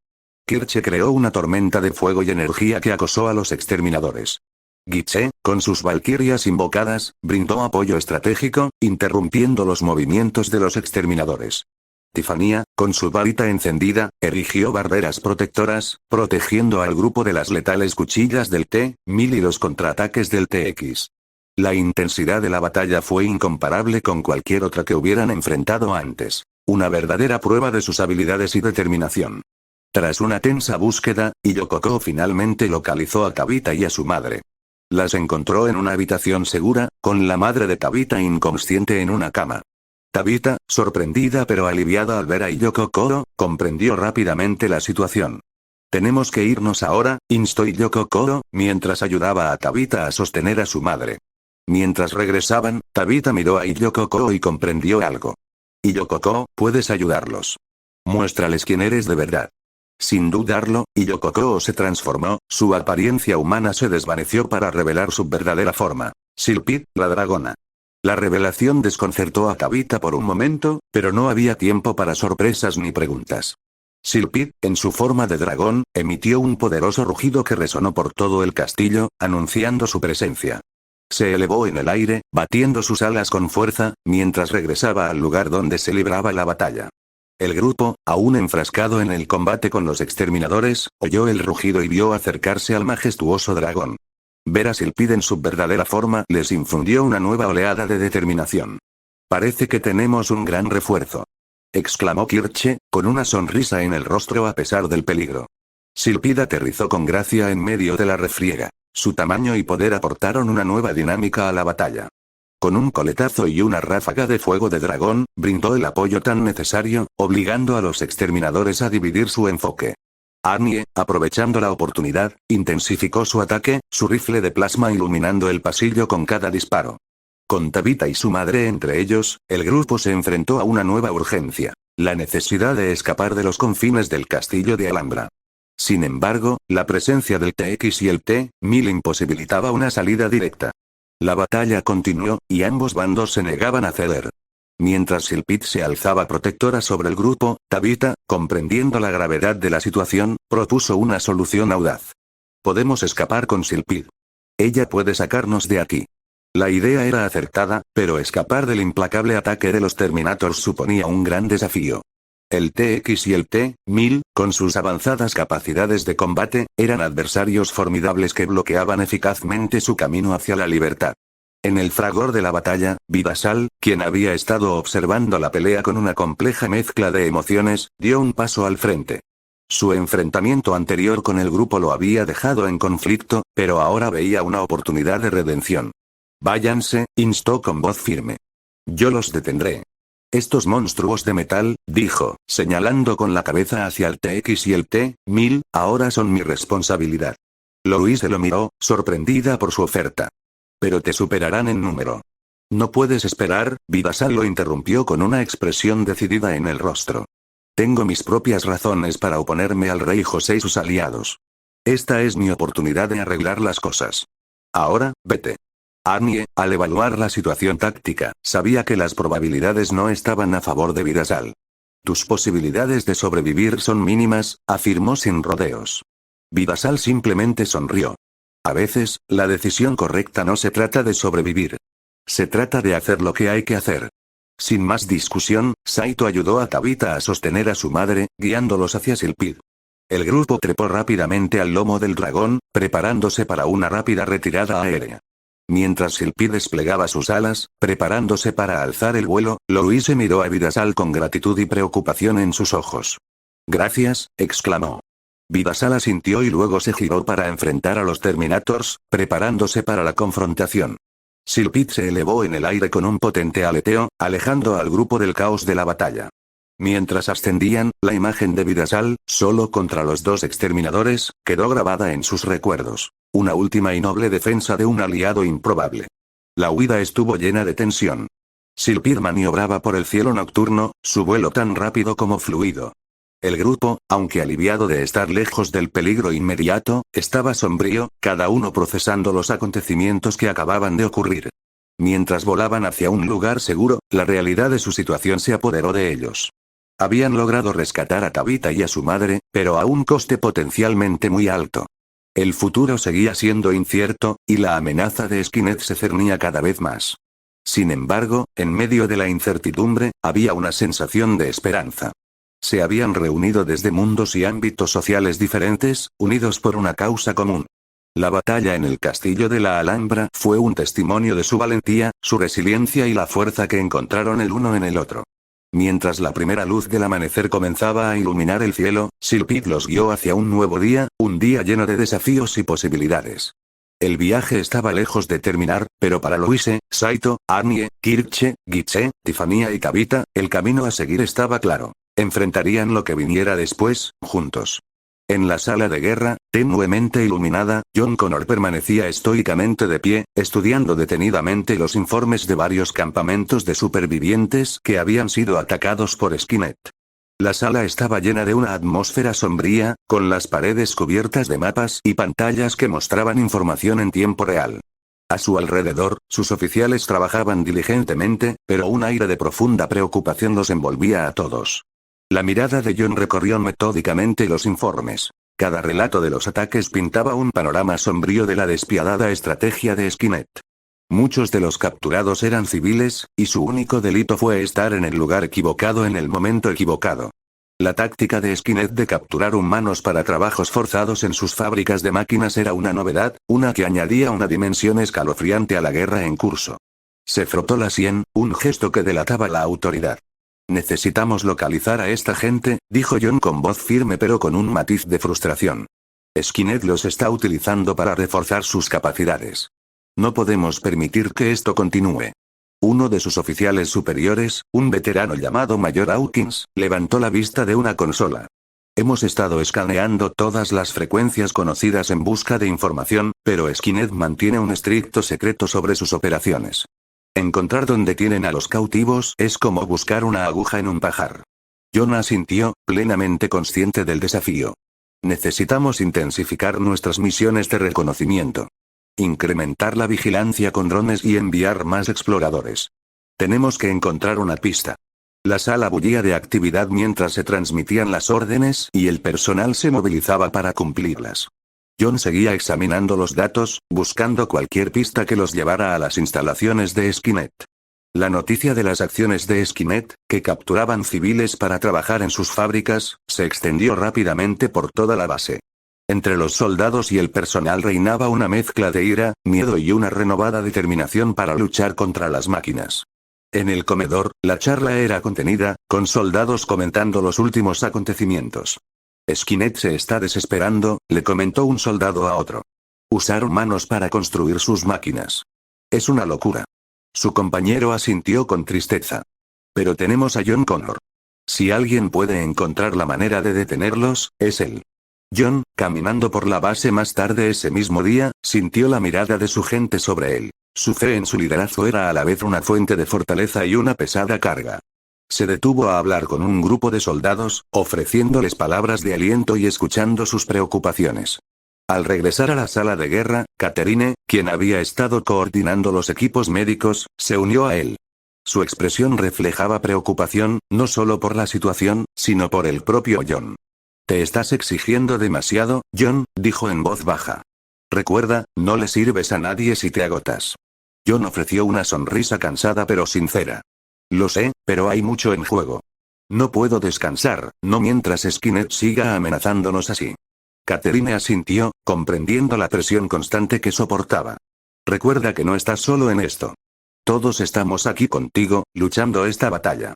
Kirche creó una tormenta de fuego y energía que acosó a los exterminadores. Guiche, con sus valquirias invocadas, brindó apoyo estratégico, interrumpiendo los movimientos de los exterminadores. Tiffania, con su varita encendida, erigió barreras protectoras, protegiendo al grupo de las letales cuchillas del T-1000 y los contraataques del TX. La intensidad de la batalla fue incomparable con cualquier otra que hubieran enfrentado antes. Una verdadera prueba de sus habilidades y determinación. Tras una tensa búsqueda, Yoko Koro finalmente localizó a Tabitha y a su madre. Las encontró en una habitación segura, con la madre de Tabitha inconsciente en una cama. Tabitha, sorprendida pero aliviada al ver a Yoko Koro, comprendió rápidamente la situación. Tenemos que irnos ahora, instó Yoko Koro, mientras ayudaba a Tabitha a sostener a su madre. Mientras regresaban, Tabitha miró a Yoko Koro y comprendió algo. Yoko Koro, puedes ayudarlos. Muéstrales quién eres de verdad. Sin dudarlo, Yoko Koro se transformó, su apariencia humana se desvaneció para revelar su verdadera forma. Silphid, la dragona. La revelación desconcertó a Tabitha por un momento, pero no había tiempo para sorpresas ni preguntas. Silphid, en su forma de dragón, emitió un poderoso rugido que resonó por todo el castillo, anunciando su presencia. Se elevó en el aire, batiendo sus alas con fuerza, mientras regresaba al lugar donde se libraba la batalla. El grupo, aún enfrascado en el combate con los exterminadores, oyó el rugido y vio acercarse al majestuoso dragón. Ver a Silphid en su verdadera forma les infundió una nueva oleada de determinación. Parece que tenemos un gran refuerzo. Exclamó Kirche, con una sonrisa en el rostro a pesar del peligro. Silphid aterrizó con gracia en medio de la refriega. Su tamaño y poder aportaron una nueva dinámica a la batalla. Con un coletazo y una ráfaga de fuego de dragón, brindó el apoyo tan necesario, obligando a los exterminadores a dividir su enfoque. Arnie, aprovechando la oportunidad, intensificó su ataque, su rifle de plasma iluminando el pasillo con cada disparo. Con Tabitha y su madre entre ellos, el grupo se enfrentó a una nueva urgencia: la necesidad de escapar de los confines del castillo de Alhambra. Sin embargo, la presencia del TX y el T-1000 imposibilitaba una salida directa. La batalla continuó, y ambos bandos se negaban a ceder. Mientras Silphid se alzaba protectora sobre el grupo, Tabitha, comprendiendo la gravedad de la situación, propuso una solución audaz. Podemos escapar con Silphid. Ella puede sacarnos de aquí. La idea era acertada, pero escapar del implacable ataque de los Terminators suponía un gran desafío. El TX y el T-1000, con sus avanzadas capacidades de combate, eran adversarios formidables que bloqueaban eficazmente su camino hacia la libertad. En el fragor de la batalla, Vidasal, quien había estado observando la pelea con una compleja mezcla de emociones, dio un paso al frente. Su enfrentamiento anterior con el grupo lo había dejado en conflicto, pero ahora veía una oportunidad de redención. Váyanse, instó con voz firme. Yo los detendré. Estos monstruos de metal, dijo, señalando con la cabeza hacia el TX y el T-1000, ahora son mi responsabilidad. Louise lo miró, sorprendida por su oferta. Pero te superarán en número. No puedes esperar, Vidasal lo interrumpió con una expresión decidida en el rostro. Tengo mis propias razones para oponerme al rey José y sus aliados. Esta es mi oportunidad de arreglar las cosas. Ahora, vete. Arnie, al evaluar la situación táctica, sabía que las probabilidades no estaban a favor de Vidasal. Tus posibilidades de sobrevivir son mínimas, afirmó sin rodeos. Vidasal simplemente sonrió. A veces, la decisión correcta no se trata de sobrevivir. Se trata de hacer lo que hay que hacer. Sin más discusión, Saito ayudó a Tabitha a sostener a su madre, guiándolos hacia Silpid. El grupo trepó rápidamente al lomo del dragón, preparándose para una rápida retirada aérea. Mientras Silpid desplegaba sus alas, preparándose para alzar el vuelo, Louise miró a Vidasal con gratitud y preocupación en sus ojos. «Gracias», exclamó. Vidasal asintió y luego se giró para enfrentar a los Terminators, preparándose para la confrontación. Silpid se elevó en el aire con un potente aleteo, alejando al grupo del caos de la batalla. Mientras ascendían, la imagen de Vidasal, solo contra los dos exterminadores, quedó grabada en sus recuerdos. Una última y noble defensa de un aliado improbable. La huida estuvo llena de tensión. Silpid maniobraba por el cielo nocturno, su vuelo tan rápido como fluido. El grupo, aunque aliviado de estar lejos del peligro inmediato, estaba sombrío, cada uno procesando los acontecimientos que acababan de ocurrir. Mientras volaban hacia un lugar seguro, la realidad de su situación se apoderó de ellos. Habían logrado rescatar a Tabitha y a su madre, pero a un coste potencialmente muy alto. El futuro seguía siendo incierto, y la amenaza de Skynet se cernía cada vez más. Sin embargo, en medio de la incertidumbre, había una sensación de esperanza. Se habían reunido desde mundos y ámbitos sociales diferentes, unidos por una causa común. La batalla en el castillo de la Alhambra fue un testimonio de su valentía, su resiliencia y la fuerza que encontraron el uno en el otro. Mientras la primera luz del amanecer comenzaba a iluminar el cielo, Silpid los guió hacia un nuevo día, un día lleno de desafíos y posibilidades. El viaje estaba lejos de terminar, pero para Louise, Saito, Arnie, Kirche, Gitche, Tiffany y Tabitha, el camino a seguir estaba claro. Enfrentarían lo que viniera después, juntos. En la sala de guerra, tenuemente iluminada, John Connor permanecía estoicamente de pie, estudiando detenidamente los informes de varios campamentos de supervivientes que habían sido atacados por Skynet. La sala estaba llena de una atmósfera sombría, con las paredes cubiertas de mapas y pantallas que mostraban información en tiempo real. A su alrededor, sus oficiales trabajaban diligentemente, pero un aire de profunda preocupación los envolvía a todos. La mirada de John recorrió metódicamente los informes. Cada relato de los ataques pintaba un panorama sombrío de la despiadada estrategia de Skynet. Muchos de los capturados eran civiles, y su único delito fue estar en el lugar equivocado en el momento equivocado. La táctica de Skynet de capturar humanos para trabajos forzados en sus fábricas de máquinas era una novedad, una que añadía una dimensión escalofriante a la guerra en curso. Se frotó la sien, un gesto que delataba la autoridad. «Necesitamos localizar a esta gente», dijo John con voz firme pero con un matiz de frustración. «Skynet los está utilizando para reforzar sus capacidades. No podemos permitir que esto continúe». Uno de sus oficiales superiores, un veterano llamado Mayor Hawkins, levantó la vista de una consola. «Hemos estado escaneando todas las frecuencias conocidas en busca de información, pero Skynet mantiene un estricto secreto sobre sus operaciones. Encontrar dónde tienen a los cautivos es como buscar una aguja en un pajar». John asintió, plenamente consciente del desafío. «Necesitamos intensificar nuestras misiones de reconocimiento. Incrementar la vigilancia con drones y enviar más exploradores. Tenemos que encontrar una pista». La sala bullía de actividad mientras se transmitían las órdenes y el personal se movilizaba para cumplirlas. John seguía examinando los datos, buscando cualquier pista que los llevara a las instalaciones de Skynet. La noticia de las acciones de Skynet, que capturaban civiles para trabajar en sus fábricas, se extendió rápidamente por toda la base. Entre los soldados y el personal reinaba una mezcla de ira, miedo y una renovada determinación para luchar contra las máquinas. En el comedor, la charla era contenida, con soldados comentando los últimos acontecimientos. «Skynet se está desesperando», le comentó un soldado a otro. «Usar humanos para construir sus máquinas. Es una locura». Su compañero asintió con tristeza. «Pero tenemos a John Connor. Si alguien puede encontrar la manera de detenerlos, es él». John, caminando por la base más tarde ese mismo día, sintió la mirada de su gente sobre él. Su fe en su liderazgo era a la vez una fuente de fortaleza y una pesada carga. Se detuvo a hablar con un grupo de soldados, ofreciéndoles palabras de aliento y escuchando sus preocupaciones. Al regresar a la sala de guerra, Catherine, quien había estado coordinando los equipos médicos, se unió a él. Su expresión reflejaba preocupación, no solo por la situación, sino por el propio John. «Te estás exigiendo demasiado, John», dijo en voz baja. «Recuerda, no le sirves a nadie si te agotas». John ofreció una sonrisa cansada pero sincera. «Lo sé, pero hay mucho en juego. No puedo descansar, no mientras Skynet siga amenazándonos así». Catherine asintió, comprendiendo la presión constante que soportaba. «Recuerda que no estás solo en esto. Todos estamos aquí contigo, luchando esta batalla».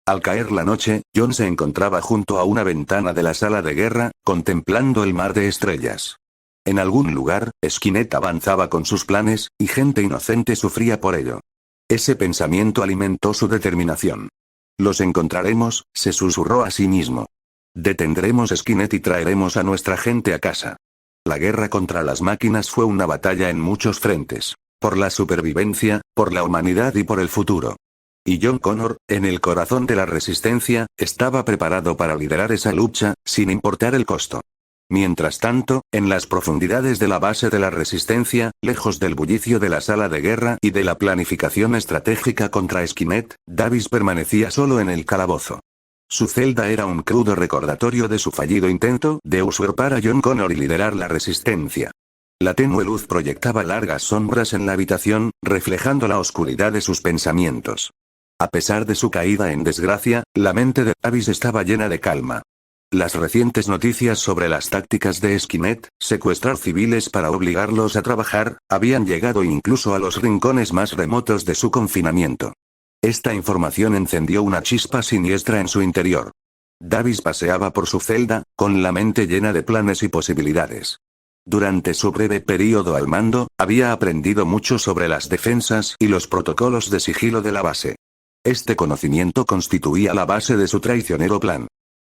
Al caer la noche, John se encontraba junto a una ventana de la sala de guerra, contemplando el mar de estrellas. En algún lugar, Skynet avanzaba con sus planes, y gente inocente sufría por ello. Ese pensamiento alimentó su determinación. «Los encontraremos», se susurró a sí mismo. «Detendremos Skynet y traeremos a nuestra gente a casa». La guerra contra las máquinas fue una batalla en muchos frentes. Por la supervivencia, por la humanidad y por el futuro. Y John Connor, en el corazón de la resistencia, estaba preparado para liderar esa lucha, sin importar el costo. Mientras tanto, en las profundidades de la base de la resistencia, lejos del bullicio de la sala de guerra y de la planificación estratégica contra Skynet, Davis permanecía solo en el calabozo. Su celda era un crudo recordatorio de su fallido intento de usurpar a John Connor y liderar la resistencia. La tenue luz proyectaba largas sombras en la habitación, reflejando la oscuridad de sus pensamientos. A pesar de su caída en desgracia, la mente de Davis estaba llena de calma. Las recientes noticias sobre las tácticas de Skynet, secuestrar civiles para obligarlos a trabajar, habían llegado incluso a los rincones más remotos de su confinamiento. Esta información encendió una chispa siniestra en su interior. Davis paseaba por su celda, con la mente llena de planes y posibilidades. Durante su breve período al mando, había aprendido mucho sobre las defensas y los protocolos de sigilo de la base. Este conocimiento constituía la base de su traicionero plan.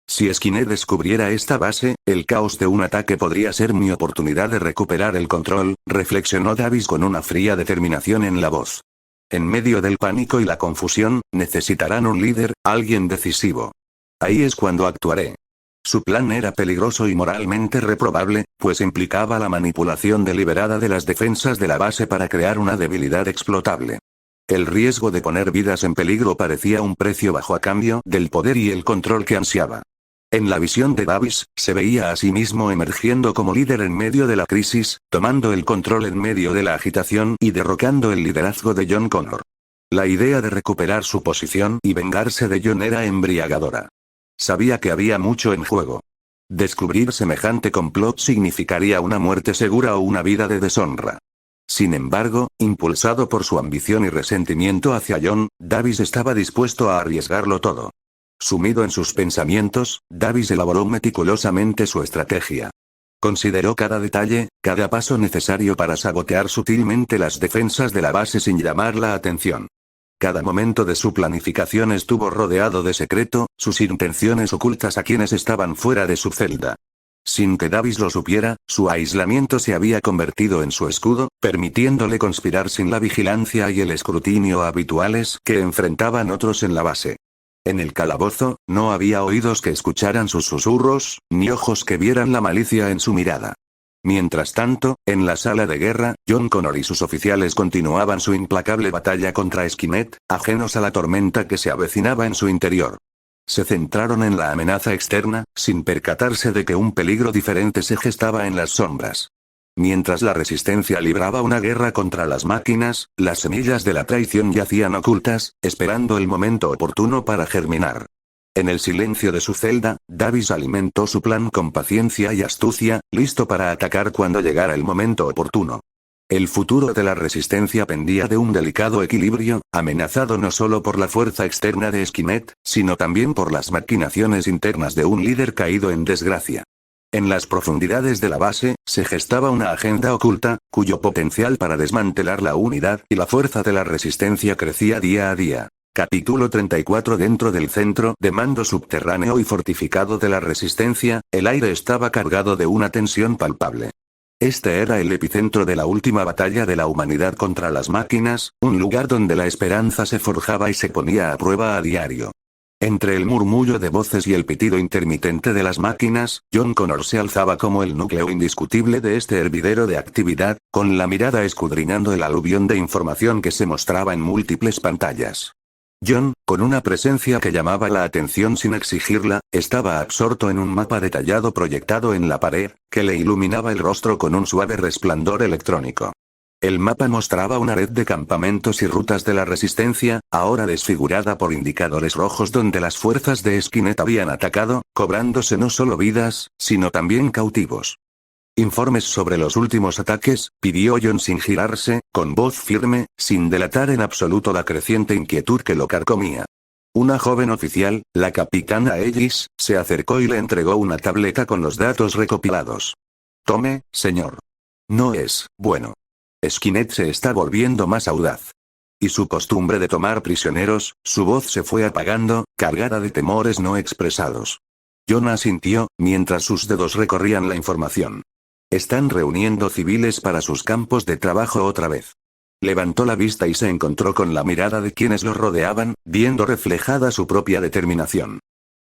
Si Skynet descubriera esta base, el caos de un ataque podría ser mi oportunidad de recuperar el control, reflexionó Davis con una fría determinación en la voz. En medio del pánico y la confusión, necesitarán un líder, alguien decisivo. Ahí es cuando actuaré. Su plan era peligroso y moralmente reprobable, pues implicaba la manipulación deliberada de las defensas de la base para crear una debilidad explotable. El riesgo de poner vidas en peligro parecía un precio bajo a cambio del poder y el control que ansiaba. En la visión de Davis, se veía a sí mismo emergiendo como líder en medio de la crisis, tomando el control en medio de la agitación y derrocando el liderazgo de John Connor. La idea de recuperar su posición y vengarse de John era embriagadora. Sabía que había mucho en juego. Descubrir semejante complot significaría una muerte segura o una vida de deshonra. Sin embargo, impulsado por su ambición y resentimiento hacia John, Davis estaba dispuesto a arriesgarlo todo. Sumido en sus pensamientos, Davis elaboró meticulosamente su estrategia. Consideró cada detalle, cada paso necesario para sabotear sutilmente las defensas de la base sin llamar la atención. Cada momento de su planificación estuvo rodeado de secreto, sus intenciones ocultas a quienes estaban fuera de su celda. Sin que Davis lo supiera, su aislamiento se había convertido en su escudo, permitiéndole conspirar sin la vigilancia y el escrutinio habituales que enfrentaban otros en la base. En el calabozo, no había oídos que escucharan sus susurros, ni ojos que vieran la malicia en su mirada. Mientras tanto, en la sala de guerra, John Connor y sus oficiales continuaban su implacable batalla contra Skynet, ajenos a la tormenta que se avecinaba en su interior. Se centraron en la amenaza externa, sin percatarse de que un peligro diferente se gestaba en las sombras. Mientras la resistencia libraba una guerra contra las máquinas, las semillas de la traición yacían ocultas, esperando el momento oportuno para germinar. En el silencio de su celda, Davis alimentó su plan con paciencia y astucia, listo para atacar cuando llegara el momento oportuno. El futuro de la resistencia pendía de un delicado equilibrio, amenazado no solo por la fuerza externa de Skynet, sino también por las maquinaciones internas de un líder caído en desgracia. En las profundidades de la base, se gestaba una agenda oculta, cuyo potencial para desmantelar la unidad y la fuerza de la resistencia crecía día a día. Capítulo 34. Dentro del centro de mando subterráneo y fortificado de la resistencia, el aire estaba cargado de una tensión palpable. Este era el epicentro de la última batalla de la humanidad contra las máquinas, un lugar donde la esperanza se forjaba y se ponía a prueba a diario. Entre el murmullo de voces y el pitido intermitente de las máquinas, John Connor se alzaba como el núcleo indiscutible de este hervidero de actividad, con la mirada escudriñando el aluvión de información que se mostraba en múltiples pantallas. John, con una presencia que llamaba la atención sin exigirla, estaba absorto en un mapa detallado proyectado en la pared, que le iluminaba el rostro con un suave resplandor electrónico. El mapa mostraba una red de campamentos y rutas de la resistencia, ahora desfigurada por indicadores rojos donde las fuerzas de Skynet habían atacado, cobrándose no solo vidas, sino también cautivos. Informes sobre los últimos ataques, pidió John sin girarse, con voz firme, sin delatar en absoluto la creciente inquietud que lo carcomía. Una joven oficial, la capitana Ellis, se acercó y le entregó una tableta con los datos recopilados. Tome, señor. No es bueno. Skynet se está volviendo más audaz. Y su costumbre de tomar prisioneros, su voz se fue apagando, cargada de temores no expresados. John asintió, mientras sus dedos recorrían la información. Están reuniendo civiles para sus campos de trabajo otra vez. Levantó la vista y se encontró con la mirada de quienes los rodeaban, viendo reflejada su propia determinación.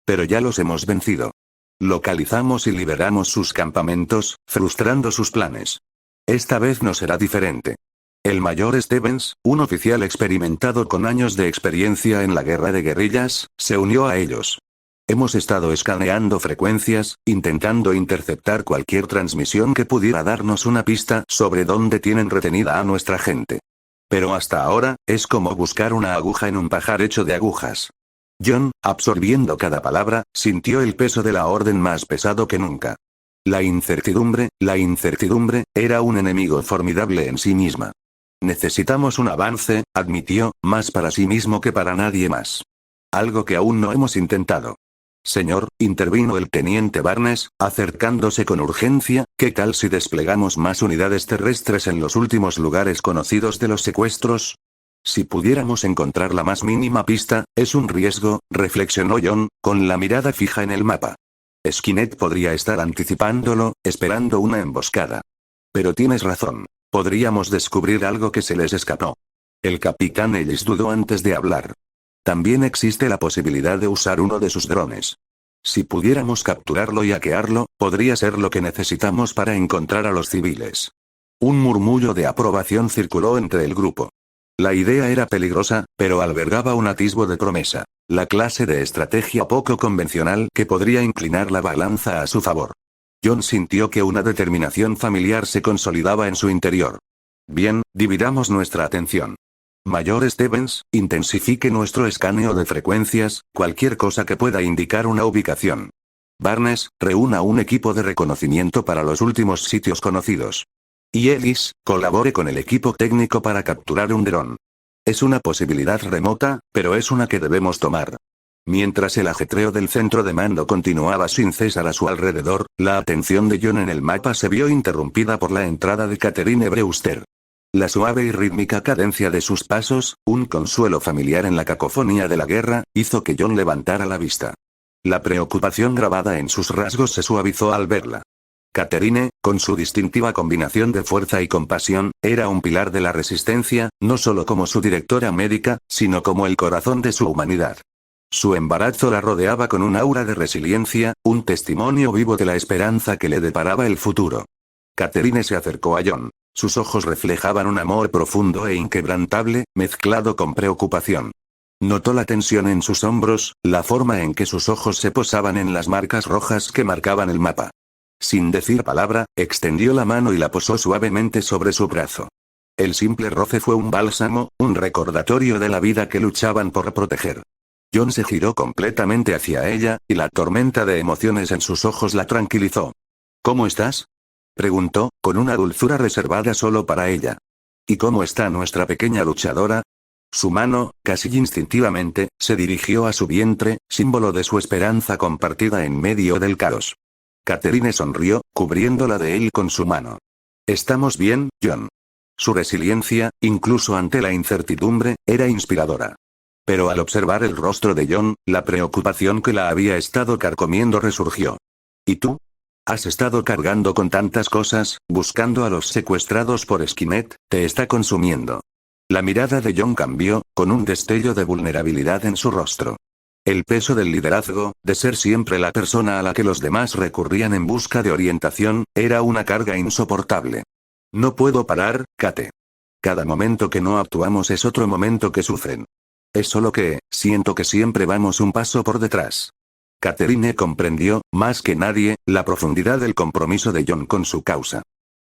Pero ya los hemos vencido. Localizamos y liberamos sus campamentos, frustrando sus planes. Esta vez no será diferente. El mayor Stevens, un oficial experimentado con años de experiencia en la guerra de guerrillas, se unió a ellos. Hemos estado escaneando frecuencias, intentando interceptar cualquier transmisión que pudiera darnos una pista sobre dónde tienen retenida a nuestra gente. Pero hasta ahora, es como buscar una aguja en un pajar hecho de agujas. John, absorbiendo cada palabra, sintió el peso de la orden más pesado que nunca. La incertidumbre, era un enemigo formidable en sí misma. Necesitamos un avance, admitió, más para sí mismo que para nadie más. Algo que aún no hemos intentado. Señor, intervino el teniente Barnes, acercándose con urgencia, ¿qué tal si desplegamos más unidades terrestres en los últimos lugares conocidos de los secuestros? Si pudiéramos encontrar la más mínima pista, es un riesgo, reflexionó John, con la mirada fija en el mapa. Skynet podría estar anticipándolo, esperando una emboscada. Pero tienes razón. Podríamos descubrir algo que se les escapó. El capitán Ellis dudó antes de hablar. También existe la posibilidad de usar uno de sus drones. Si pudiéramos capturarlo y hackearlo, podría ser lo que necesitamos para encontrar a los civiles. Un murmullo de aprobación circuló entre el grupo. La idea era peligrosa, pero albergaba un atisbo de promesa. La clase de estrategia poco convencional que podría inclinar la balanza a su favor. John sintió que una determinación familiar se consolidaba en su interior. Bien, dividamos nuestra atención. Mayor Stevens, intensifique nuestro escaneo de frecuencias, cualquier cosa que pueda indicar una ubicación. Barnes, reúna un equipo de reconocimiento para los últimos sitios conocidos. Y Ellis, colabore con el equipo técnico para capturar un dron. Es una posibilidad remota, pero es una que debemos tomar. Mientras el ajetreo del centro de mando continuaba sin cesar a su alrededor, la atención de John en el mapa se vio interrumpida por la entrada de Catherine Brewster. La suave y rítmica cadencia de sus pasos, un consuelo familiar en la cacofonía de la guerra, hizo que John levantara la vista. La preocupación grabada en sus rasgos se suavizó al verla. Catherine, con su distintiva combinación de fuerza y compasión, era un pilar de la resistencia, no solo como su directora médica, sino como el corazón de su humanidad. Su embarazo la rodeaba con un aura de resiliencia, un testimonio vivo de la esperanza que le deparaba el futuro. Catherine se acercó a John. Sus ojos reflejaban un amor profundo e inquebrantable, mezclado con preocupación. Notó la tensión en sus hombros, la forma en que sus ojos se posaban en las marcas rojas que marcaban el mapa. Sin decir palabra, extendió la mano y la posó suavemente sobre su brazo. El simple roce fue un bálsamo, un recordatorio de la vida que luchaban por proteger. John se giró completamente hacia ella, y la tormenta de emociones en sus ojos la tranquilizó. ¿Cómo estás?, preguntó, con una dulzura reservada solo para ella. ¿Y cómo está nuestra pequeña luchadora? Su mano, casi instintivamente, se dirigió a su vientre, símbolo de su esperanza compartida en medio del caos. Catherine sonrió, cubriéndola de él con su mano. Estamos bien, John. Su resiliencia, incluso ante la incertidumbre, era inspiradora. Pero al observar el rostro de John, la preocupación que la había estado carcomiendo resurgió. ¿Y tú? Has estado cargando con tantas cosas, buscando a los secuestrados por Skynet, te está consumiendo. La mirada de John cambió, con un destello de vulnerabilidad en su rostro. El peso del liderazgo, de ser siempre la persona a la que los demás recurrían en busca de orientación, era una carga insoportable. No puedo parar, Kate. Cada momento que no actuamos es otro momento que sufren. Es solo que, siento que siempre vamos un paso por detrás. Catherine comprendió, más que nadie, la profundidad del compromiso de John con su causa.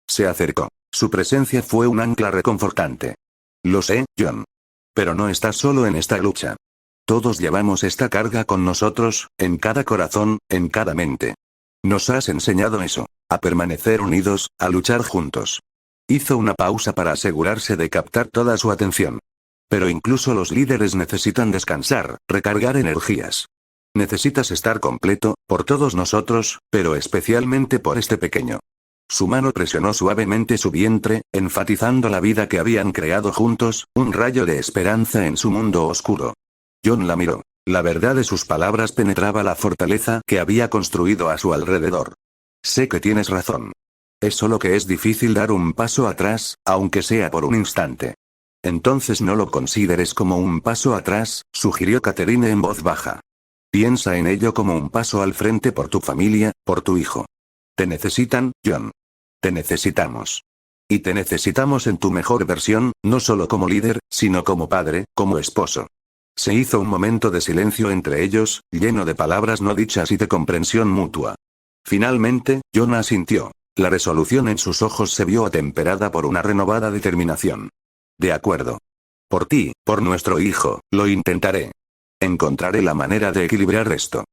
Se acercó. Su presencia fue un ancla reconfortante. Lo sé, John. Pero no estás solo en esta lucha. Todos llevamos esta carga con nosotros, en cada corazón, en cada mente. Nos has enseñado eso, a permanecer unidos, a luchar juntos. Hizo una pausa para asegurarse de captar toda su atención. Pero incluso los líderes necesitan descansar, recargar energías. Necesitas estar completo, por todos nosotros, pero especialmente por este pequeño. Su mano presionó suavemente su vientre, enfatizando la vida que habían creado juntos, un rayo de esperanza en su mundo oscuro. John la miró. La verdad de sus palabras penetraba la fortaleza que había construido a su alrededor. Sé que tienes razón. Es solo que es difícil dar un paso atrás, aunque sea por un instante. Entonces no lo consideres como un paso atrás, sugirió Catherine en voz baja. Piensa en ello como un paso al frente por tu familia, por tu hijo. Te necesitan, John. Te necesitamos. Y te necesitamos en tu mejor versión, no solo como líder, sino como padre, como esposo. Se hizo un momento de silencio entre ellos, lleno de palabras no dichas y de comprensión mutua. Finalmente, John asintió. La resolución en sus ojos se vio atemperada por una renovada determinación. De acuerdo. Por ti, por nuestro hijo, lo intentaré. Encontraré la manera de equilibrar esto.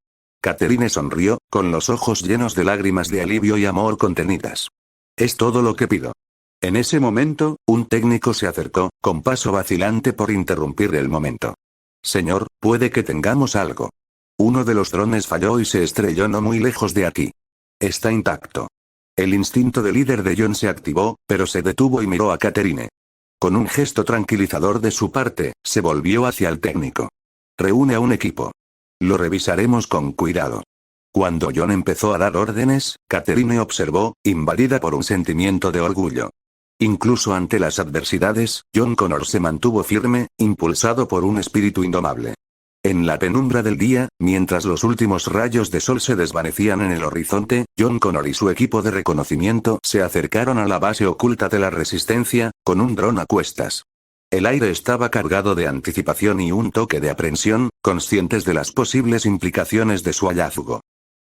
Catherine sonrió, con los ojos llenos de lágrimas de alivio y amor contenidas. Es todo lo que pido. En ese momento, un técnico se acercó, con paso vacilante por interrumpir el momento. Señor, puede que tengamos algo. Uno de los drones falló y se estrelló no muy lejos de aquí. Está intacto. El instinto de líder de John se activó, pero se detuvo y miró a Catherine. Con un gesto tranquilizador de su parte, se volvió hacia el técnico. Reúne a un equipo. Lo revisaremos con cuidado. Cuando John empezó a dar órdenes, Catherine observó, invadida por un sentimiento de orgullo. Incluso ante las adversidades, John Connor se mantuvo firme, impulsado por un espíritu indomable. En la penumbra del día, mientras los últimos rayos de sol se desvanecían en el horizonte, John Connor y su equipo de reconocimiento se acercaron a la base oculta de la Resistencia, con un dron a cuestas. El aire estaba cargado de anticipación y un toque de aprensión, conscientes de las posibles implicaciones de su hallazgo.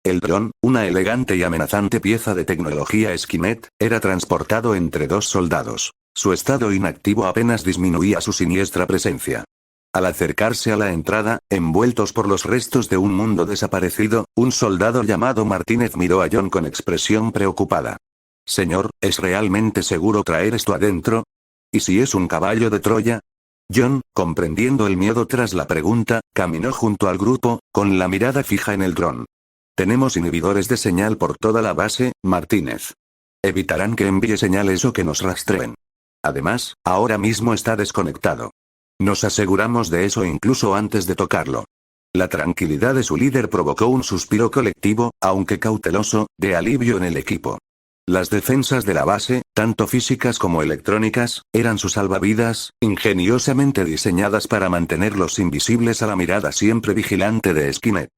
El dron, una elegante y amenazante pieza de tecnología Skynet, era transportado entre dos soldados. Su estado inactivo apenas disminuía su siniestra presencia. Al acercarse a la entrada, envueltos por los restos de un mundo desaparecido, un soldado llamado Martínez miró a John con expresión preocupada. Señor, ¿es realmente seguro traer esto adentro? ¿Y si es un caballo de Troya? John, comprendiendo el miedo tras la pregunta, caminó junto al grupo, con la mirada fija en el dron. Tenemos inhibidores de señal por toda la base, Martínez. Evitarán que envíe señales o que nos rastreen. Además, ahora mismo está desconectado. Nos aseguramos de eso incluso antes de tocarlo. La tranquilidad de su líder provocó un suspiro colectivo, aunque cauteloso, de alivio en el equipo. Las defensas de la base, tanto físicas como electrónicas, eran sus salvavidas, ingeniosamente diseñadas para mantenerlos invisibles a la mirada siempre vigilante de Skynet.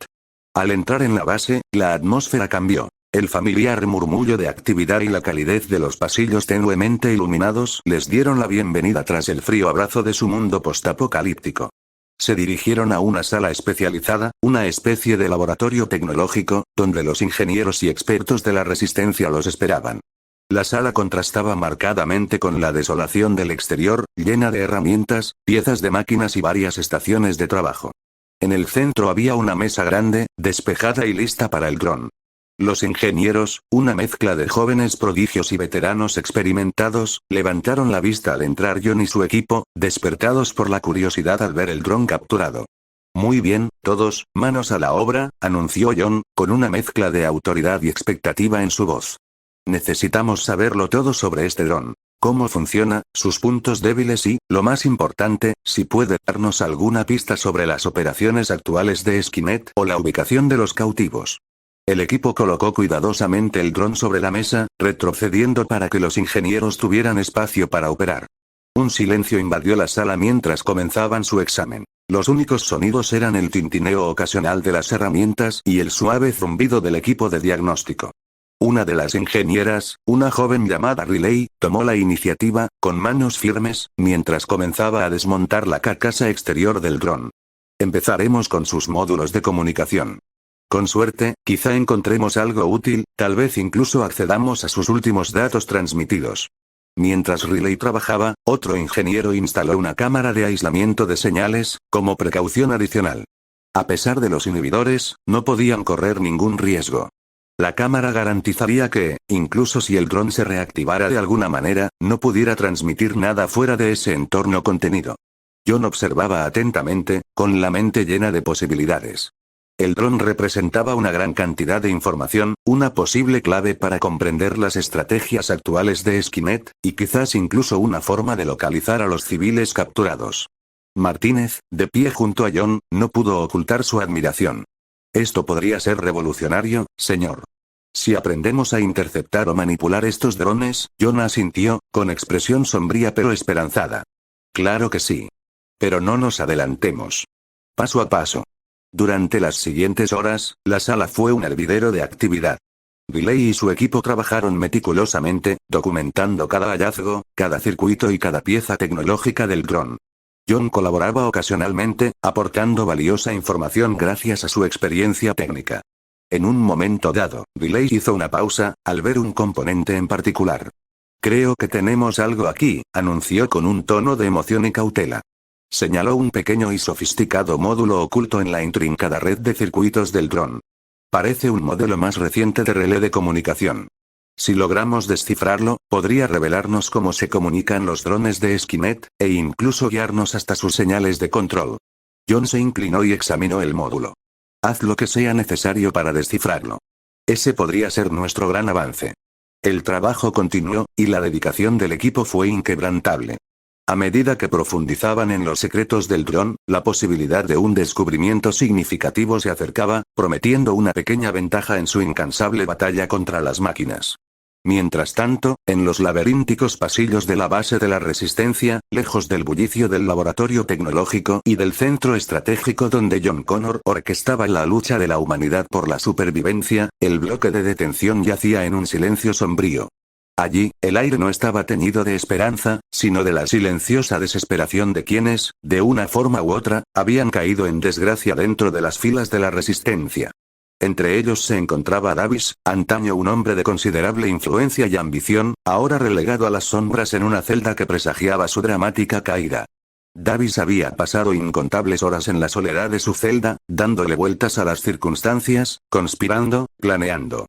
Al entrar en la base, la atmósfera cambió. El familiar murmullo de actividad y la calidez de los pasillos tenuemente iluminados les dieron la bienvenida tras el frío abrazo de su mundo postapocalíptico. Se dirigieron a una sala especializada, una especie de laboratorio tecnológico, donde los ingenieros y expertos de la resistencia los esperaban. La sala contrastaba marcadamente con la desolación del exterior, llena de herramientas, piezas de máquinas y varias estaciones de trabajo. En el centro había una mesa grande, despejada y lista para el dron. Los ingenieros, una mezcla de jóvenes prodigios y veteranos experimentados, levantaron la vista al entrar John y su equipo, despertados por la curiosidad al ver el dron capturado. Muy bien, todos, manos a la obra, anunció John, con una mezcla de autoridad y expectativa en su voz. Necesitamos saberlo todo sobre este dron. Cómo funciona, sus puntos débiles y, lo más importante, si puede darnos alguna pista sobre las operaciones actuales de Skynet o la ubicación de los cautivos. El equipo colocó cuidadosamente el dron sobre la mesa, retrocediendo para que los ingenieros tuvieran espacio para operar. Un silencio invadió la sala mientras comenzaban su examen. Los únicos sonidos eran el tintineo ocasional de las herramientas y el suave zumbido del equipo de diagnóstico. Una de las ingenieras, una joven llamada Riley, tomó la iniciativa, con manos firmes, mientras comenzaba a desmontar la carcasa exterior del dron. Empezaremos con sus módulos de comunicación. Con suerte, quizá encontremos algo útil, tal vez incluso accedamos a sus últimos datos transmitidos. Mientras Riley trabajaba, otro ingeniero instaló una cámara de aislamiento de señales, como precaución adicional. A pesar de los inhibidores, no podían correr ningún riesgo. La cámara garantizaría que, incluso si el dron se reactivara de alguna manera, no pudiera transmitir nada fuera de ese entorno contenido. John observaba atentamente, con la mente llena de posibilidades. El dron representaba una gran cantidad de información, una posible clave para comprender las estrategias actuales de Skynet, y quizás incluso una forma de localizar a los civiles capturados. Martínez, de pie junto a John, no pudo ocultar su admiración. Esto podría ser revolucionario, señor. Si aprendemos a interceptar o manipular estos drones, John asintió, con expresión sombría pero esperanzada. Claro que sí. Pero no nos adelantemos. Paso a paso. Durante las siguientes horas, la sala fue un hervidero de actividad. Riley y su equipo trabajaron meticulosamente, documentando cada hallazgo, cada circuito y cada pieza tecnológica del dron. John colaboraba ocasionalmente, aportando valiosa información gracias a su experiencia técnica. En un momento dado, Riley hizo una pausa, al ver un componente en particular. Creo que tenemos algo aquí, anunció con un tono de emoción y cautela. Señaló un pequeño y sofisticado módulo oculto en la intrincada red de circuitos del dron. Parece un modelo más reciente de relé de comunicación. Si logramos descifrarlo, podría revelarnos cómo se comunican los drones de Skynet, e incluso guiarnos hasta sus señales de control. John se inclinó y examinó el módulo. Haz lo que sea necesario para descifrarlo. Ese podría ser nuestro gran avance. El trabajo continuó, y la dedicación del equipo fue inquebrantable. A medida que profundizaban en los secretos del dron, la posibilidad de un descubrimiento significativo se acercaba, prometiendo una pequeña ventaja en su incansable batalla contra las máquinas. Mientras tanto, en los laberínticos pasillos de la base de la resistencia, lejos del bullicio del laboratorio tecnológico y del centro estratégico donde John Connor orquestaba la lucha de la humanidad por la supervivencia, el bloque de detención yacía en un silencio sombrío. Allí, el aire no estaba teñido de esperanza, sino de la silenciosa desesperación de quienes, de una forma u otra, habían caído en desgracia dentro de las filas de la resistencia. Entre ellos se encontraba Davis, antaño un hombre de considerable influencia y ambición, ahora relegado a las sombras en una celda que presagiaba su dramática caída. Davis había pasado incontables horas en la soledad de su celda, dándole vueltas a las circunstancias, conspirando, planeando.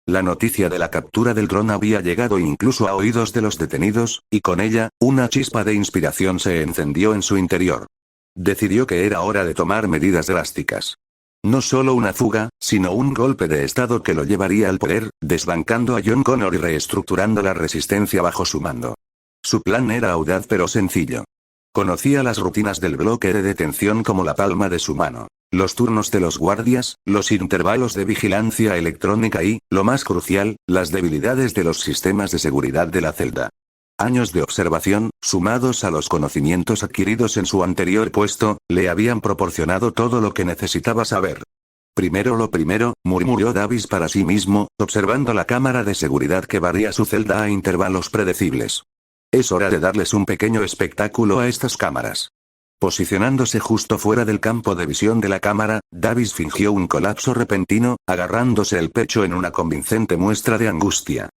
La noticia de la captura del dron había llegado incluso a oídos de los detenidos, y con ella, una chispa de inspiración se encendió en su interior. Decidió que era hora de tomar medidas drásticas. No solo una fuga, sino un golpe de estado que lo llevaría al poder, desbancando a John Connor y reestructurando la resistencia bajo su mando. Su plan era audaz pero sencillo. Conocía las rutinas del bloque de detención como la palma de su mano. Los turnos de los guardias, los intervalos de vigilancia electrónica y, lo más crucial, las debilidades de los sistemas de seguridad de la celda. Años de observación, sumados a los conocimientos adquiridos en su anterior puesto, le habían proporcionado todo lo que necesitaba saber. Primero lo primero, murmuró Davis para sí mismo, observando la cámara de seguridad que barría su celda a intervalos predecibles. Es hora de darles un pequeño espectáculo a estas cámaras. Posicionándose justo fuera del campo de visión de la cámara, Davis fingió un colapso repentino, agarrándose el pecho en una convincente muestra de angustia.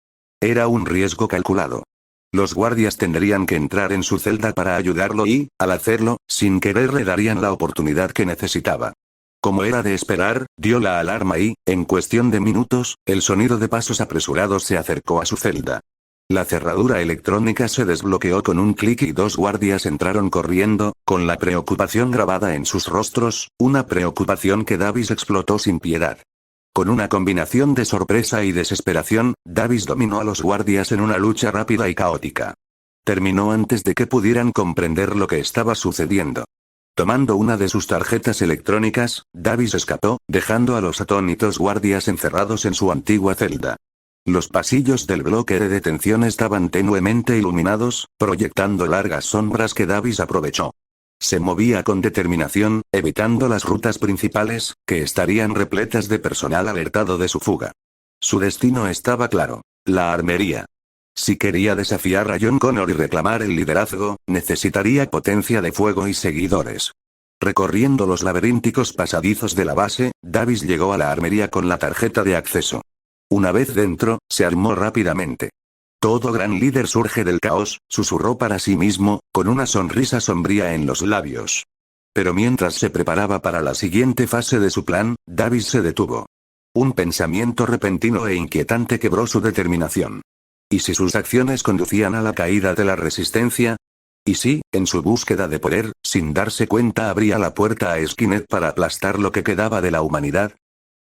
Era un riesgo calculado. Los guardias tendrían que entrar en su celda para ayudarlo y, al hacerlo, sin querer le darían la oportunidad que necesitaba. Como era de esperar, dio la alarma y, en cuestión de minutos, el sonido de pasos apresurados se acercó a su celda. La cerradura electrónica se desbloqueó con un clic y dos guardias entraron corriendo, con la preocupación grabada en sus rostros, una preocupación que Davis explotó sin piedad. Con una combinación de sorpresa y desesperación, Davis dominó a los guardias en una lucha rápida y caótica. Terminó antes de que pudieran comprender lo que estaba sucediendo. Tomando una de sus tarjetas electrónicas, Davis escapó, dejando a los atónitos guardias encerrados en su antigua celda. Los pasillos del bloque de detención estaban tenuemente iluminados, proyectando largas sombras que Davis aprovechó. Se movía con determinación, evitando las rutas principales, que estarían repletas de personal alertado de su fuga. Su destino estaba claro: la armería. Si quería desafiar a John Connor y reclamar el liderazgo, necesitaría potencia de fuego y seguidores. Recorriendo los laberínticos pasadizos de la base, Davis llegó a la armería con la tarjeta de acceso. Una vez dentro, se armó rápidamente. Todo gran líder surge del caos, susurró para sí mismo, con una sonrisa sombría en los labios. Pero mientras se preparaba para la siguiente fase de su plan, Davis se detuvo. Un pensamiento repentino e inquietante quebró su determinación. ¿Y si sus acciones conducían a la caída de la resistencia? ¿Y si, en su búsqueda de poder, sin darse cuenta abría la puerta a Skynet para aplastar lo que quedaba de la humanidad?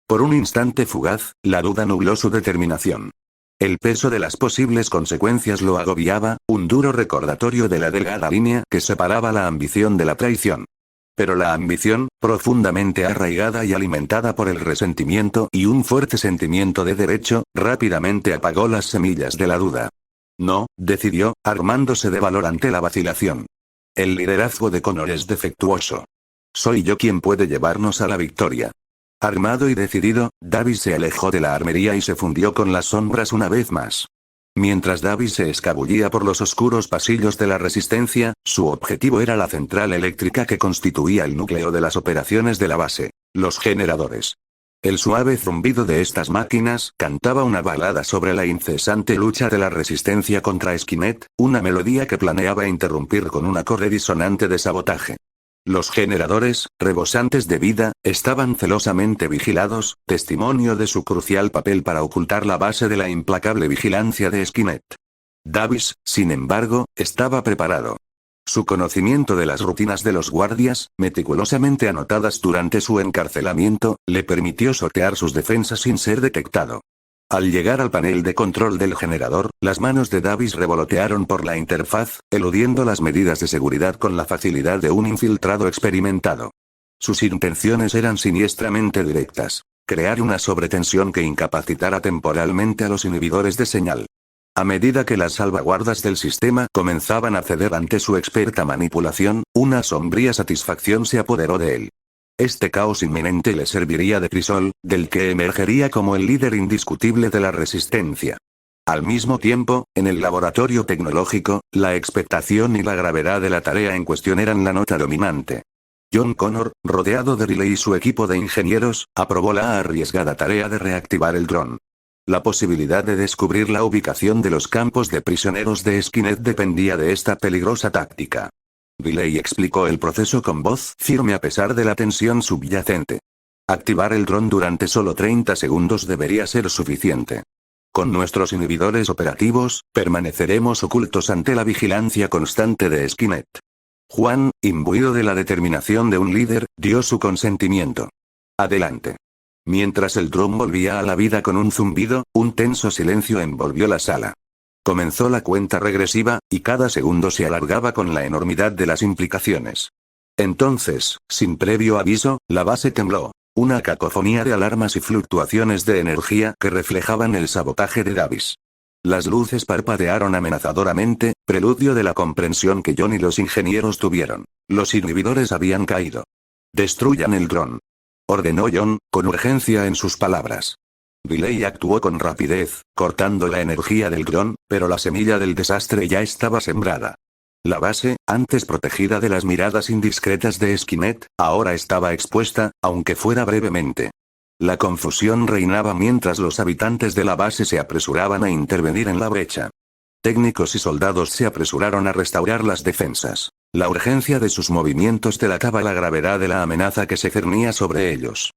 Por un instante fugaz, la duda nubló su determinación. El peso de las posibles consecuencias lo agobiaba, un duro recordatorio de la delgada línea que separaba la ambición de la traición. Pero la ambición, profundamente arraigada y alimentada por el resentimiento y un fuerte sentimiento de derecho, rápidamente apagó las semillas de la duda. No, decidió, armándose de valor ante la vacilación. El liderazgo de Connor es defectuoso. Soy yo quien puede llevarnos a la victoria. Armado y decidido, Davis se alejó de la armería y se fundió con las sombras una vez más. Mientras Davis se escabullía por los oscuros pasillos de la resistencia, su objetivo era la central eléctrica que constituía el núcleo de las operaciones de la base, los generadores. El suave zumbido de estas máquinas cantaba una balada sobre la incesante lucha de la resistencia contra Skynet, una melodía que planeaba interrumpir con un acorde disonante de sabotaje. Los generadores, rebosantes de vida, estaban celosamente vigilados, testimonio de su crucial papel para ocultar la base de la implacable vigilancia de Skynet. Davis, sin embargo, estaba preparado. Su conocimiento de las rutinas de los guardias, meticulosamente anotadas durante su encarcelamiento, le permitió sortear sus defensas sin ser detectado. Al llegar al panel de control del generador, las manos de Davis revolotearon por la interfaz, eludiendo las medidas de seguridad con la facilidad de un infiltrado experimentado. Sus intenciones eran siniestramente directas: crear una sobretensión que incapacitara temporalmente a los inhibidores de señal. A medida que las salvaguardas del sistema comenzaban a ceder ante su experta manipulación, una sombría satisfacción se apoderó de él. Este caos inminente le serviría de crisol, del que emergería como el líder indiscutible de la resistencia. Al mismo tiempo, en el laboratorio tecnológico, la expectación y la gravedad de la tarea en cuestión eran la nota dominante. John Connor, rodeado de Riley y su equipo de ingenieros, aprobó la arriesgada tarea de reactivar el dron. La posibilidad de descubrir la ubicación de los campos de prisioneros de Skynet dependía de esta peligrosa táctica. Riley explicó el proceso con voz firme a pesar de la tensión subyacente. Activar el dron durante solo 30 segundos debería ser suficiente. Con nuestros inhibidores operativos, permaneceremos ocultos ante la vigilancia constante de Skynet. Juan, imbuido de la determinación de un líder, dio su consentimiento. Adelante. Mientras el dron volvía a la vida con un zumbido, un tenso silencio envolvió la sala. Comenzó la cuenta regresiva, y cada segundo se alargaba con la enormidad de las implicaciones. Entonces, sin previo aviso, la base tembló. Una cacofonía de alarmas y fluctuaciones de energía que reflejaban el sabotaje de Davis. Las luces parpadearon amenazadoramente, preludio de la comprensión que John y los ingenieros tuvieron. Los inhibidores habían caído. «Destruyan el dron», ordenó John, con urgencia en sus palabras. Riley actuó con rapidez, cortando la energía del dron, pero la semilla del desastre ya estaba sembrada. La base, antes protegida de las miradas indiscretas de Skynet, ahora estaba expuesta, aunque fuera brevemente. La confusión reinaba mientras los habitantes de la base se apresuraban a intervenir en la brecha. Técnicos y soldados se apresuraron a restaurar las defensas. La urgencia de sus movimientos delataba la gravedad de la amenaza que se cernía sobre ellos.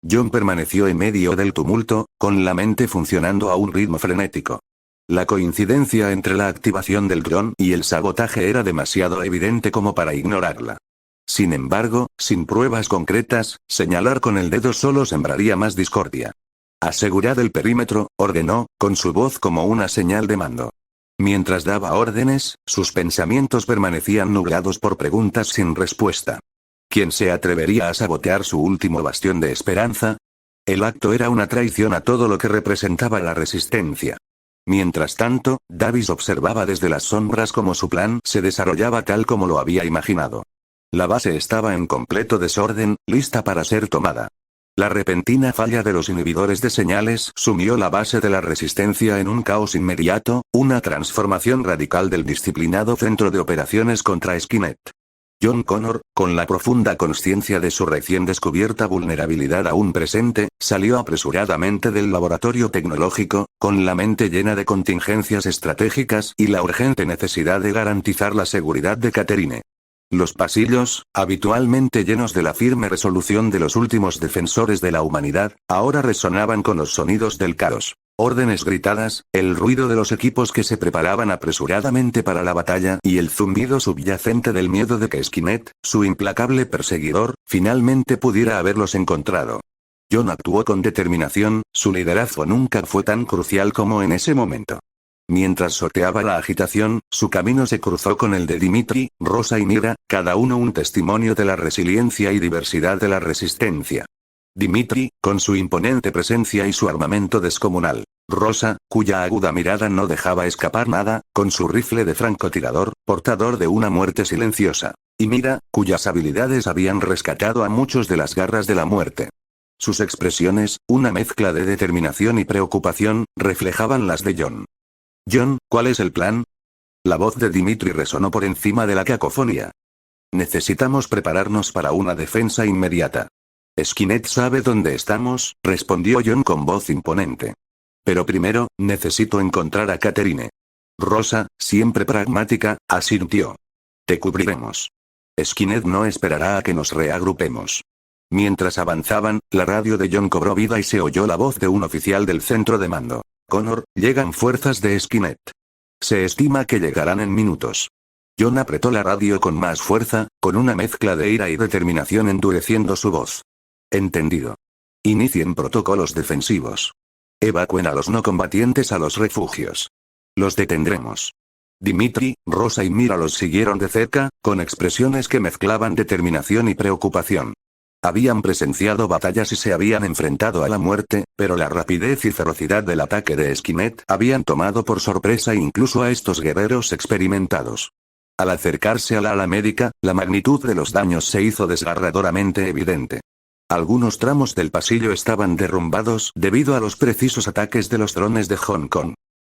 John permaneció en medio del tumulto, con la mente funcionando a un ritmo frenético. La coincidencia entre la activación del dron y el sabotaje era demasiado evidente como para ignorarla. Sin embargo, sin pruebas concretas, señalar con el dedo solo sembraría más discordia. «Asegurad el perímetro», ordenó, con su voz como una señal de mando. Mientras daba órdenes, sus pensamientos permanecían nublados por preguntas sin respuesta. ¿Quién se atrevería a sabotear su último bastión de esperanza? El acto era una traición a todo lo que representaba la resistencia. Mientras tanto, Davis observaba desde las sombras cómo su plan se desarrollaba tal como lo había imaginado. La base estaba en completo desorden, lista para ser tomada. La repentina falla de los inhibidores de señales sumió la base de la resistencia en un caos inmediato, una transformación radical del disciplinado centro de operaciones contra Skynet. John Connor, con la profunda consciencia de su recién descubierta vulnerabilidad aún presente, salió apresuradamente del laboratorio tecnológico, con la mente llena de contingencias estratégicas y la urgente necesidad de garantizar la seguridad de Catherine. Los pasillos, habitualmente llenos de la firme resolución de los últimos defensores de la humanidad, ahora resonaban con los sonidos del caos. Órdenes gritadas, el ruido de los equipos que se preparaban apresuradamente para la batalla y el zumbido subyacente del miedo de que Skynet, su implacable perseguidor, finalmente pudiera haberlos encontrado. John actuó con determinación, su liderazgo nunca fue tan crucial como en ese momento. Mientras sorteaba la agitación, su camino se cruzó con el de Dimitri, Rosa y Mira, cada uno un testimonio de la resiliencia y diversidad de la resistencia. Dimitri, con su imponente presencia y su armamento descomunal. Rosa, cuya aguda mirada no dejaba escapar nada, con su rifle de francotirador, portador de una muerte silenciosa. Y Mira, cuyas habilidades habían rescatado a muchos de las garras de la muerte. Sus expresiones, una mezcla de determinación y preocupación, reflejaban las de John. John, ¿cuál es el plan? La voz de Dimitri resonó por encima de la cacofonía. Necesitamos prepararnos para una defensa inmediata. Skynet sabe dónde estamos, respondió John con voz imponente. Pero primero, necesito encontrar a Catherine. Rosa, siempre pragmática, asintió. Te cubriremos. Skynet no esperará a que nos reagrupemos. Mientras avanzaban, la radio de John cobró vida y se oyó la voz de un oficial del centro de mando. Connor, llegan fuerzas de Skynet. Se estima que llegarán en minutos. John apretó la radio con más fuerza, con una mezcla de ira y determinación endureciendo su voz. Entendido. Inicien protocolos defensivos. Evacúen a los no combatientes a los refugios. Los detendremos. Dimitri, Rosa y Mira los siguieron de cerca, con expresiones que mezclaban determinación y preocupación. Habían presenciado batallas y se habían enfrentado a la muerte, pero la rapidez y ferocidad del ataque de Skynet habían tomado por sorpresa incluso a estos guerreros experimentados. Al acercarse al ala médica, la magnitud de los daños se hizo desgarradoramente evidente. Algunos tramos del pasillo estaban derrumbados debido a los precisos ataques de los drones de Hong Kong.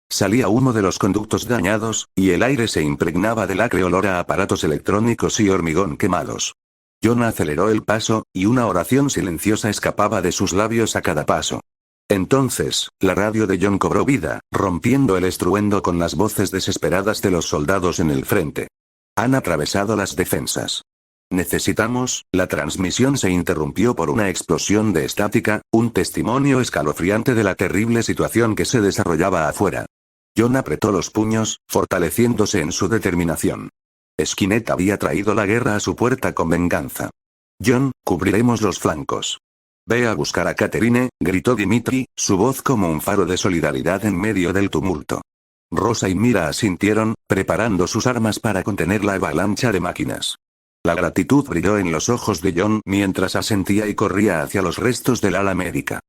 Salía humo de los conductos dañados, y el aire se impregnaba del acre olor a aparatos electrónicos y hormigón quemados. John aceleró el paso, y una oración silenciosa escapaba de sus labios a cada paso. Entonces, la radio de John cobró vida, rompiendo el estruendo con las voces desesperadas de los soldados en el frente. Han atravesado las defensas. Necesitamos, la transmisión se interrumpió por una explosión de estática, un testimonio escalofriante de la terrible situación que se desarrollaba afuera. John apretó los puños, fortaleciéndose en su determinación. Skynet había traído la guerra a su puerta con venganza. John, cubriremos los flancos. Ve a buscar a Catherine, gritó Dimitri, su voz como un faro de solidaridad en medio del tumulto. Rosa y Mira asintieron, preparando sus armas para contener la avalancha de máquinas. La gratitud brilló en los ojos de John mientras asentía y corría hacia los restos del ala médica.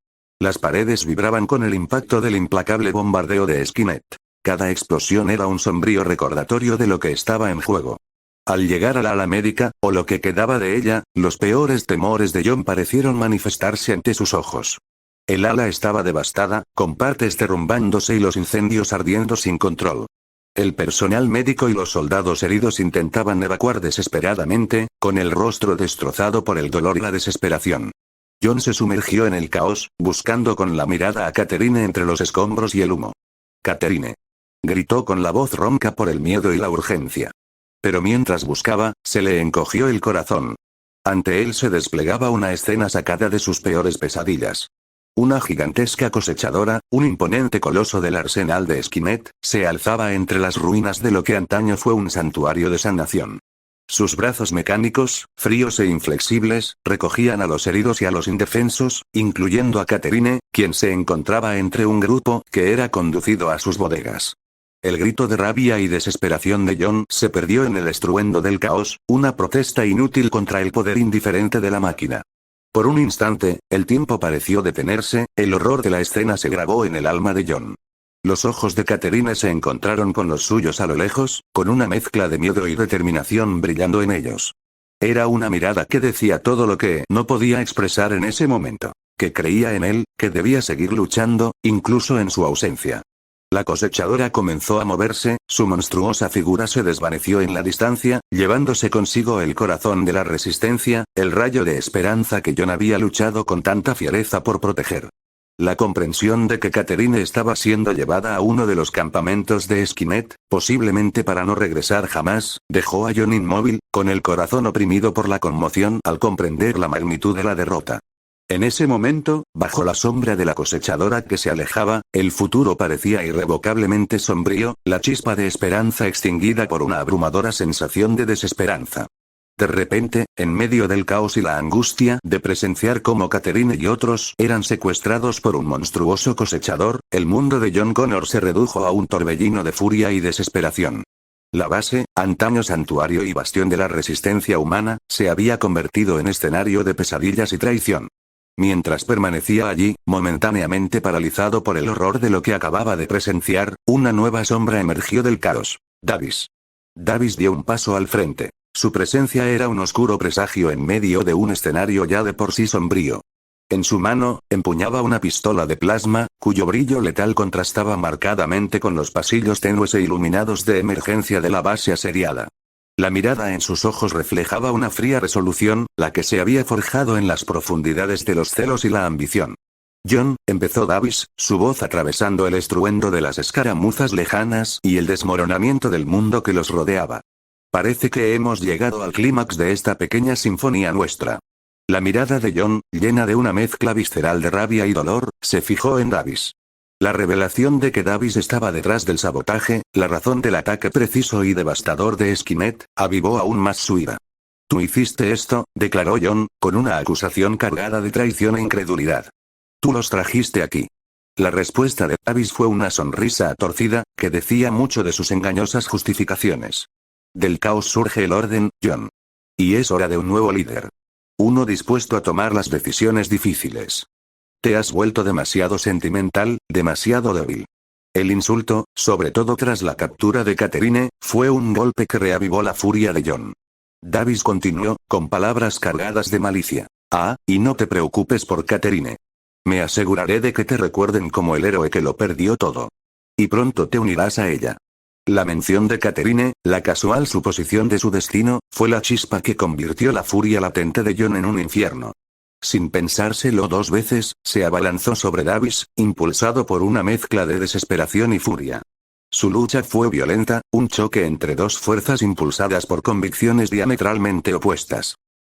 Las paredes vibraban con el impacto del implacable bombardeo de Skynet. Cada explosión era un sombrío recordatorio de lo que estaba en juego. Al llegar al ala médica, o lo que quedaba de ella, los peores temores de John parecieron manifestarse ante sus ojos. El ala estaba devastada, con partes derrumbándose y los incendios ardiendo sin control. El personal médico y los soldados heridos intentaban evacuar desesperadamente, con el rostro destrozado por el dolor y la desesperación. John se sumergió en el caos, buscando con la mirada a Catherine entre los escombros y el humo. «Catherine», gritó con la voz ronca por el miedo y la urgencia. Pero mientras buscaba, se le encogió el corazón. Ante él se desplegaba una escena sacada de sus peores pesadillas. Una gigantesca cosechadora, un imponente coloso del arsenal de Skynet, se alzaba entre las ruinas de lo que antaño fue un santuario de sanación. Sus brazos mecánicos, fríos e inflexibles, recogían a los heridos y a los indefensos, incluyendo a Catherine, quien se encontraba entre un grupo que era conducido a sus bodegas. El grito de rabia y desesperación de John se perdió en el estruendo del caos, una protesta inútil contra el poder indiferente de la máquina. Por un instante, el tiempo pareció detenerse, el horror de la escena se grabó en el alma de John. Los ojos de Catherine se encontraron con los suyos a lo lejos, con una mezcla de miedo y determinación brillando en ellos. Era una mirada que decía todo lo que no podía expresar en ese momento. Que creía en él, que debía seguir luchando, incluso en su ausencia. La cosechadora comenzó a moverse, su monstruosa figura se desvaneció en la distancia, llevándose consigo el corazón de la resistencia, el rayo de esperanza que John había luchado con tanta fiereza por proteger. La comprensión de que Catherine estaba siendo llevada a uno de los campamentos de Skynet, posiblemente para no regresar jamás, dejó a John inmóvil, con el corazón oprimido por la conmoción al comprender la magnitud de la derrota. En ese momento, bajo la sombra de la cosechadora que se alejaba, el futuro parecía irrevocablemente sombrío, la chispa de esperanza extinguida por una abrumadora sensación de desesperanza. De repente, en medio del caos y la angustia de presenciar cómo Catherine y otros eran secuestrados por un monstruoso cosechador, el mundo de John Connor se redujo a un torbellino de furia y desesperación. La base, antaño santuario y bastión de la resistencia humana, se había convertido en escenario de pesadillas y traición. Mientras permanecía allí, momentáneamente paralizado por el horror de lo que acababa de presenciar, una nueva sombra emergió del caos. Davis. Davis dio un paso al frente. Su presencia era un oscuro presagio en medio de un escenario ya de por sí sombrío. En su mano, empuñaba una pistola de plasma, cuyo brillo letal contrastaba marcadamente con los pasillos tenues e iluminados de emergencia de la base asediada. La mirada en sus ojos reflejaba una fría resolución, la que se había forjado en las profundidades de los celos y la ambición. John, empezó Davis, su voz atravesando el estruendo de las escaramuzas lejanas y el desmoronamiento del mundo que los rodeaba. Parece que hemos llegado al clímax de esta pequeña sinfonía nuestra. La mirada de John, llena de una mezcla visceral de rabia y dolor, se fijó en Davis. La revelación de que Davis estaba detrás del sabotaje, la razón del ataque preciso y devastador de Skynet, avivó aún más su ira. Tú hiciste esto, declaró John, con una acusación cargada de traición e incredulidad. Tú los trajiste aquí. La respuesta de Davis fue una sonrisa torcida, que decía mucho de sus engañosas justificaciones. Del caos surge el orden, John. Y es hora de un nuevo líder. Uno dispuesto a tomar las decisiones difíciles. Te has vuelto demasiado sentimental, demasiado débil. El insulto, sobre todo tras la captura de Catherine, fue un golpe que reavivó la furia de John. Davis continuó, con palabras cargadas de malicia. Y no te preocupes por Catherine. Me aseguraré de que te recuerden como el héroe que lo perdió todo. Y pronto te unirás a ella. La mención de Catherine, la casual suposición de su destino, fue la chispa que convirtió la furia latente de John en un infierno. Sin pensárselo dos veces, se abalanzó sobre Davis, impulsado por una mezcla de desesperación y furia. Su lucha fue violenta, un choque entre dos fuerzas impulsadas por convicciones diametralmente opuestas.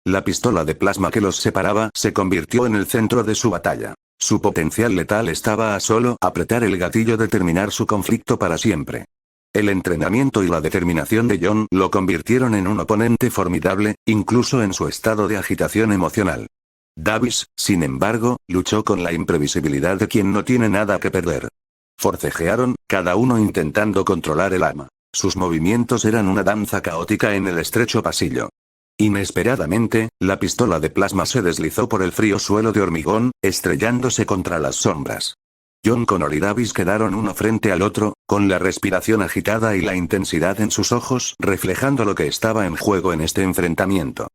La pistola de plasma que los separaba se convirtió en el centro de su batalla. Su potencial letal estaba a solo apretar el gatillo de terminar su conflicto para siempre. El entrenamiento y la determinación de John lo convirtieron en un oponente formidable, incluso en su estado de agitación emocional. Davis, sin embargo, luchó con la imprevisibilidad de quien no tiene nada que perder. Forcejearon, cada uno intentando controlar el arma. Sus movimientos eran una danza caótica en el estrecho pasillo. Inesperadamente, la pistola de plasma se deslizó por el frío suelo de hormigón, estrellándose contra las sombras. John Connor y Davis quedaron uno frente al otro, con la respiración agitada y la intensidad en sus ojos reflejando lo que estaba en juego en este enfrentamiento.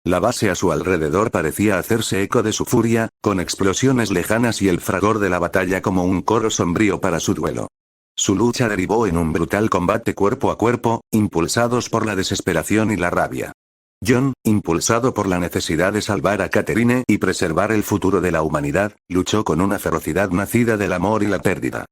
La base a su alrededor parecía hacerse eco de su furia, con explosiones lejanas y el fragor de la batalla como un coro sombrío para su duelo. Su lucha derivó en un brutal combate cuerpo a cuerpo, impulsados por la desesperación y la rabia. John, impulsado por la necesidad de salvar a Catherine y preservar el futuro de la humanidad, luchó con una ferocidad nacida del amor y la pérdida.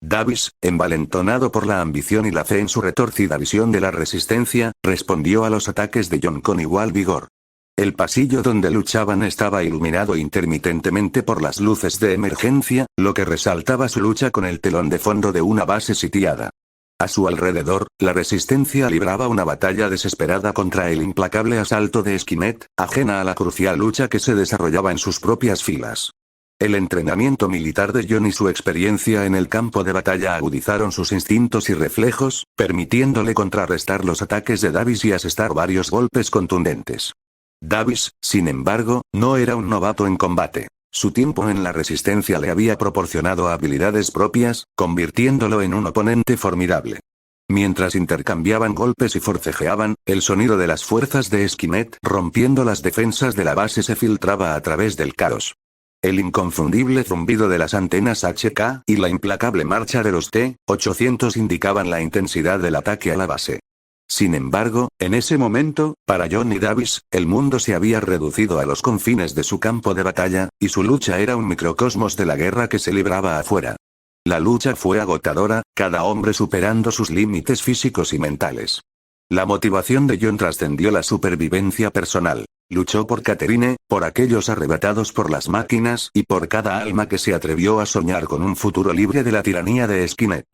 Davis, envalentonado por la ambición y la fe en su retorcida visión de la resistencia, respondió a los ataques de John con igual vigor. El pasillo donde luchaban estaba iluminado intermitentemente por las luces de emergencia, lo que resaltaba su lucha con el telón de fondo de una base sitiada. A su alrededor, la resistencia libraba una batalla desesperada contra el implacable asalto de Skynet, ajena a la crucial lucha que se desarrollaba en sus propias filas. El entrenamiento militar de John y su experiencia en el campo de batalla agudizaron sus instintos y reflejos, permitiéndole contrarrestar los ataques de Davis y asestar varios golpes contundentes. Davis, sin embargo, no era un novato en combate. Su tiempo en la resistencia le había proporcionado habilidades propias, convirtiéndolo en un oponente formidable. Mientras intercambiaban golpes y forcejeaban, el sonido de las fuerzas de Skynet rompiendo las defensas de la base se filtraba a través del caos. El inconfundible zumbido de las antenas HK y la implacable marcha de los T-800 indicaban la intensidad del ataque a la base. Sin embargo, en ese momento, para Johnny Davis, el mundo se había reducido a los confines de su campo de batalla, y su lucha era un microcosmos de la guerra que se libraba afuera. La lucha fue agotadora, cada hombre superando sus límites físicos y mentales. La motivación de John trascendió la supervivencia personal. Luchó por Catherine, por aquellos arrebatados por las máquinas y por cada alma que se atrevió a soñar con un futuro libre de la tiranía de Skynet.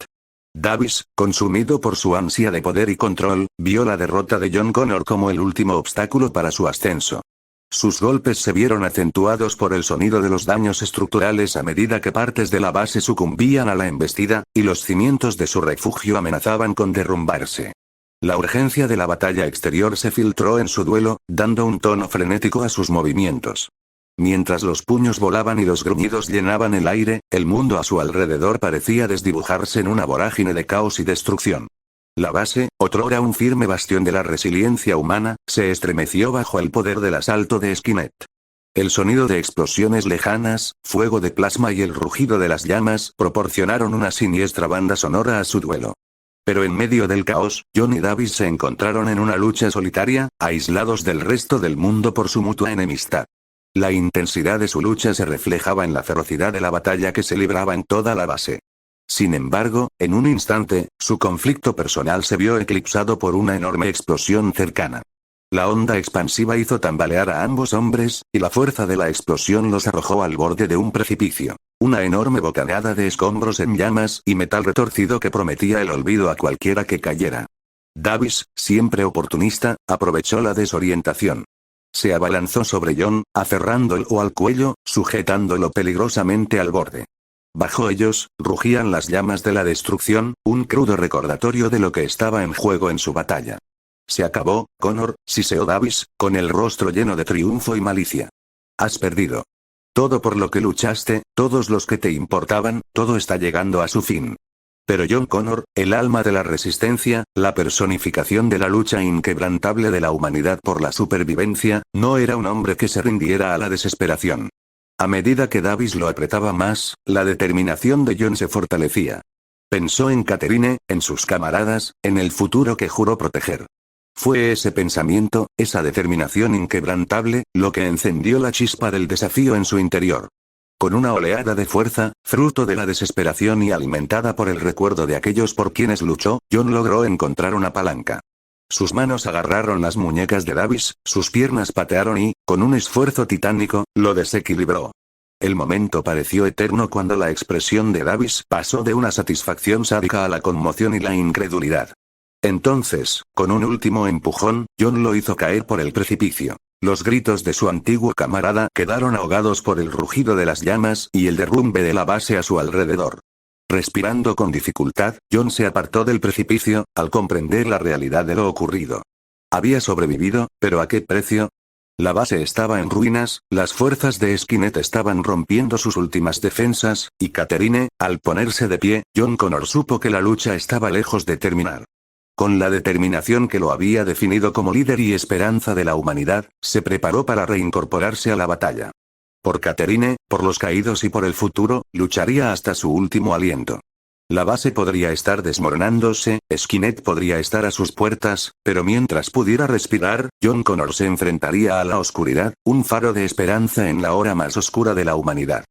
Davis, consumido por su ansia de poder y control, vio la derrota de John Connor como el último obstáculo para su ascenso. Sus golpes se vieron acentuados por el sonido de los daños estructurales a medida que partes de la base sucumbían a la embestida, y los cimientos de su refugio amenazaban con derrumbarse. La urgencia de la batalla exterior se filtró en su duelo, dando un tono frenético a sus movimientos. Mientras los puños volaban y los gruñidos llenaban el aire, el mundo a su alrededor parecía desdibujarse en una vorágine de caos y destrucción. La base, otrora un firme bastión de la resiliencia humana, se estremeció bajo el poder del asalto de Skynet. El sonido de explosiones lejanas, fuego de plasma y el rugido de las llamas proporcionaron una siniestra banda sonora a su duelo. Pero en medio del caos, John y Davis se encontraron en una lucha solitaria, aislados del resto del mundo por su mutua enemistad. La intensidad de su lucha se reflejaba en la ferocidad de la batalla que se libraba en toda la base. Sin embargo, en un instante, su conflicto personal se vio eclipsado por una enorme explosión cercana. La onda expansiva hizo tambalear a ambos hombres, y la fuerza de la explosión los arrojó al borde de un precipicio. Una enorme bocanada de escombros en llamas y metal retorcido que prometía el olvido a cualquiera que cayera. Davis, siempre oportunista, aprovechó la desorientación. Se abalanzó sobre John, aferrándolo al cuello, sujetándolo peligrosamente al borde. Bajo ellos, rugían las llamas de la destrucción, un crudo recordatorio de lo que estaba en juego en su batalla. Se acabó, Connor, siseó Davis, con el rostro lleno de triunfo y malicia. Has perdido. Todo por lo que luchaste, todos los que te importaban, todo está llegando a su fin. Pero John Connor, el alma de la resistencia, la personificación de la lucha inquebrantable de la humanidad por la supervivencia, no era un hombre que se rindiera a la desesperación. A medida que Davis lo apretaba más, la determinación de John se fortalecía. Pensó en Catherine, en sus camaradas, en el futuro que juró proteger. Fue ese pensamiento, esa determinación inquebrantable, lo que encendió la chispa del desafío en su interior. Con una oleada de fuerza, fruto de la desesperación y alimentada por el recuerdo de aquellos por quienes luchó, John logró encontrar una palanca. Sus manos agarraron las muñecas de Davis, sus piernas patearon y, con un esfuerzo titánico, lo desequilibró. El momento pareció eterno cuando la expresión de Davis pasó de una satisfacción sádica a la conmoción y la incredulidad. Entonces, con un último empujón, John lo hizo caer por el precipicio. Los gritos de su antiguo camarada quedaron ahogados por el rugido de las llamas y el derrumbe de la base a su alrededor. Respirando con dificultad, John se apartó del precipicio, al comprender la realidad de lo ocurrido. Había sobrevivido, pero ¿a qué precio? La base estaba en ruinas, las fuerzas de Skynet estaban rompiendo sus últimas defensas, y Catherine, al ponerse de pie, John Connor supo que la lucha estaba lejos de terminar. Con la determinación que lo había definido como líder y esperanza de la humanidad, se preparó para reincorporarse a la batalla. Por Catherine, por los caídos y por el futuro, lucharía hasta su último aliento. La base podría estar desmoronándose, Skynet podría estar a sus puertas, pero mientras pudiera respirar, John Connor se enfrentaría a la oscuridad, un faro de esperanza en la hora más oscura de la humanidad.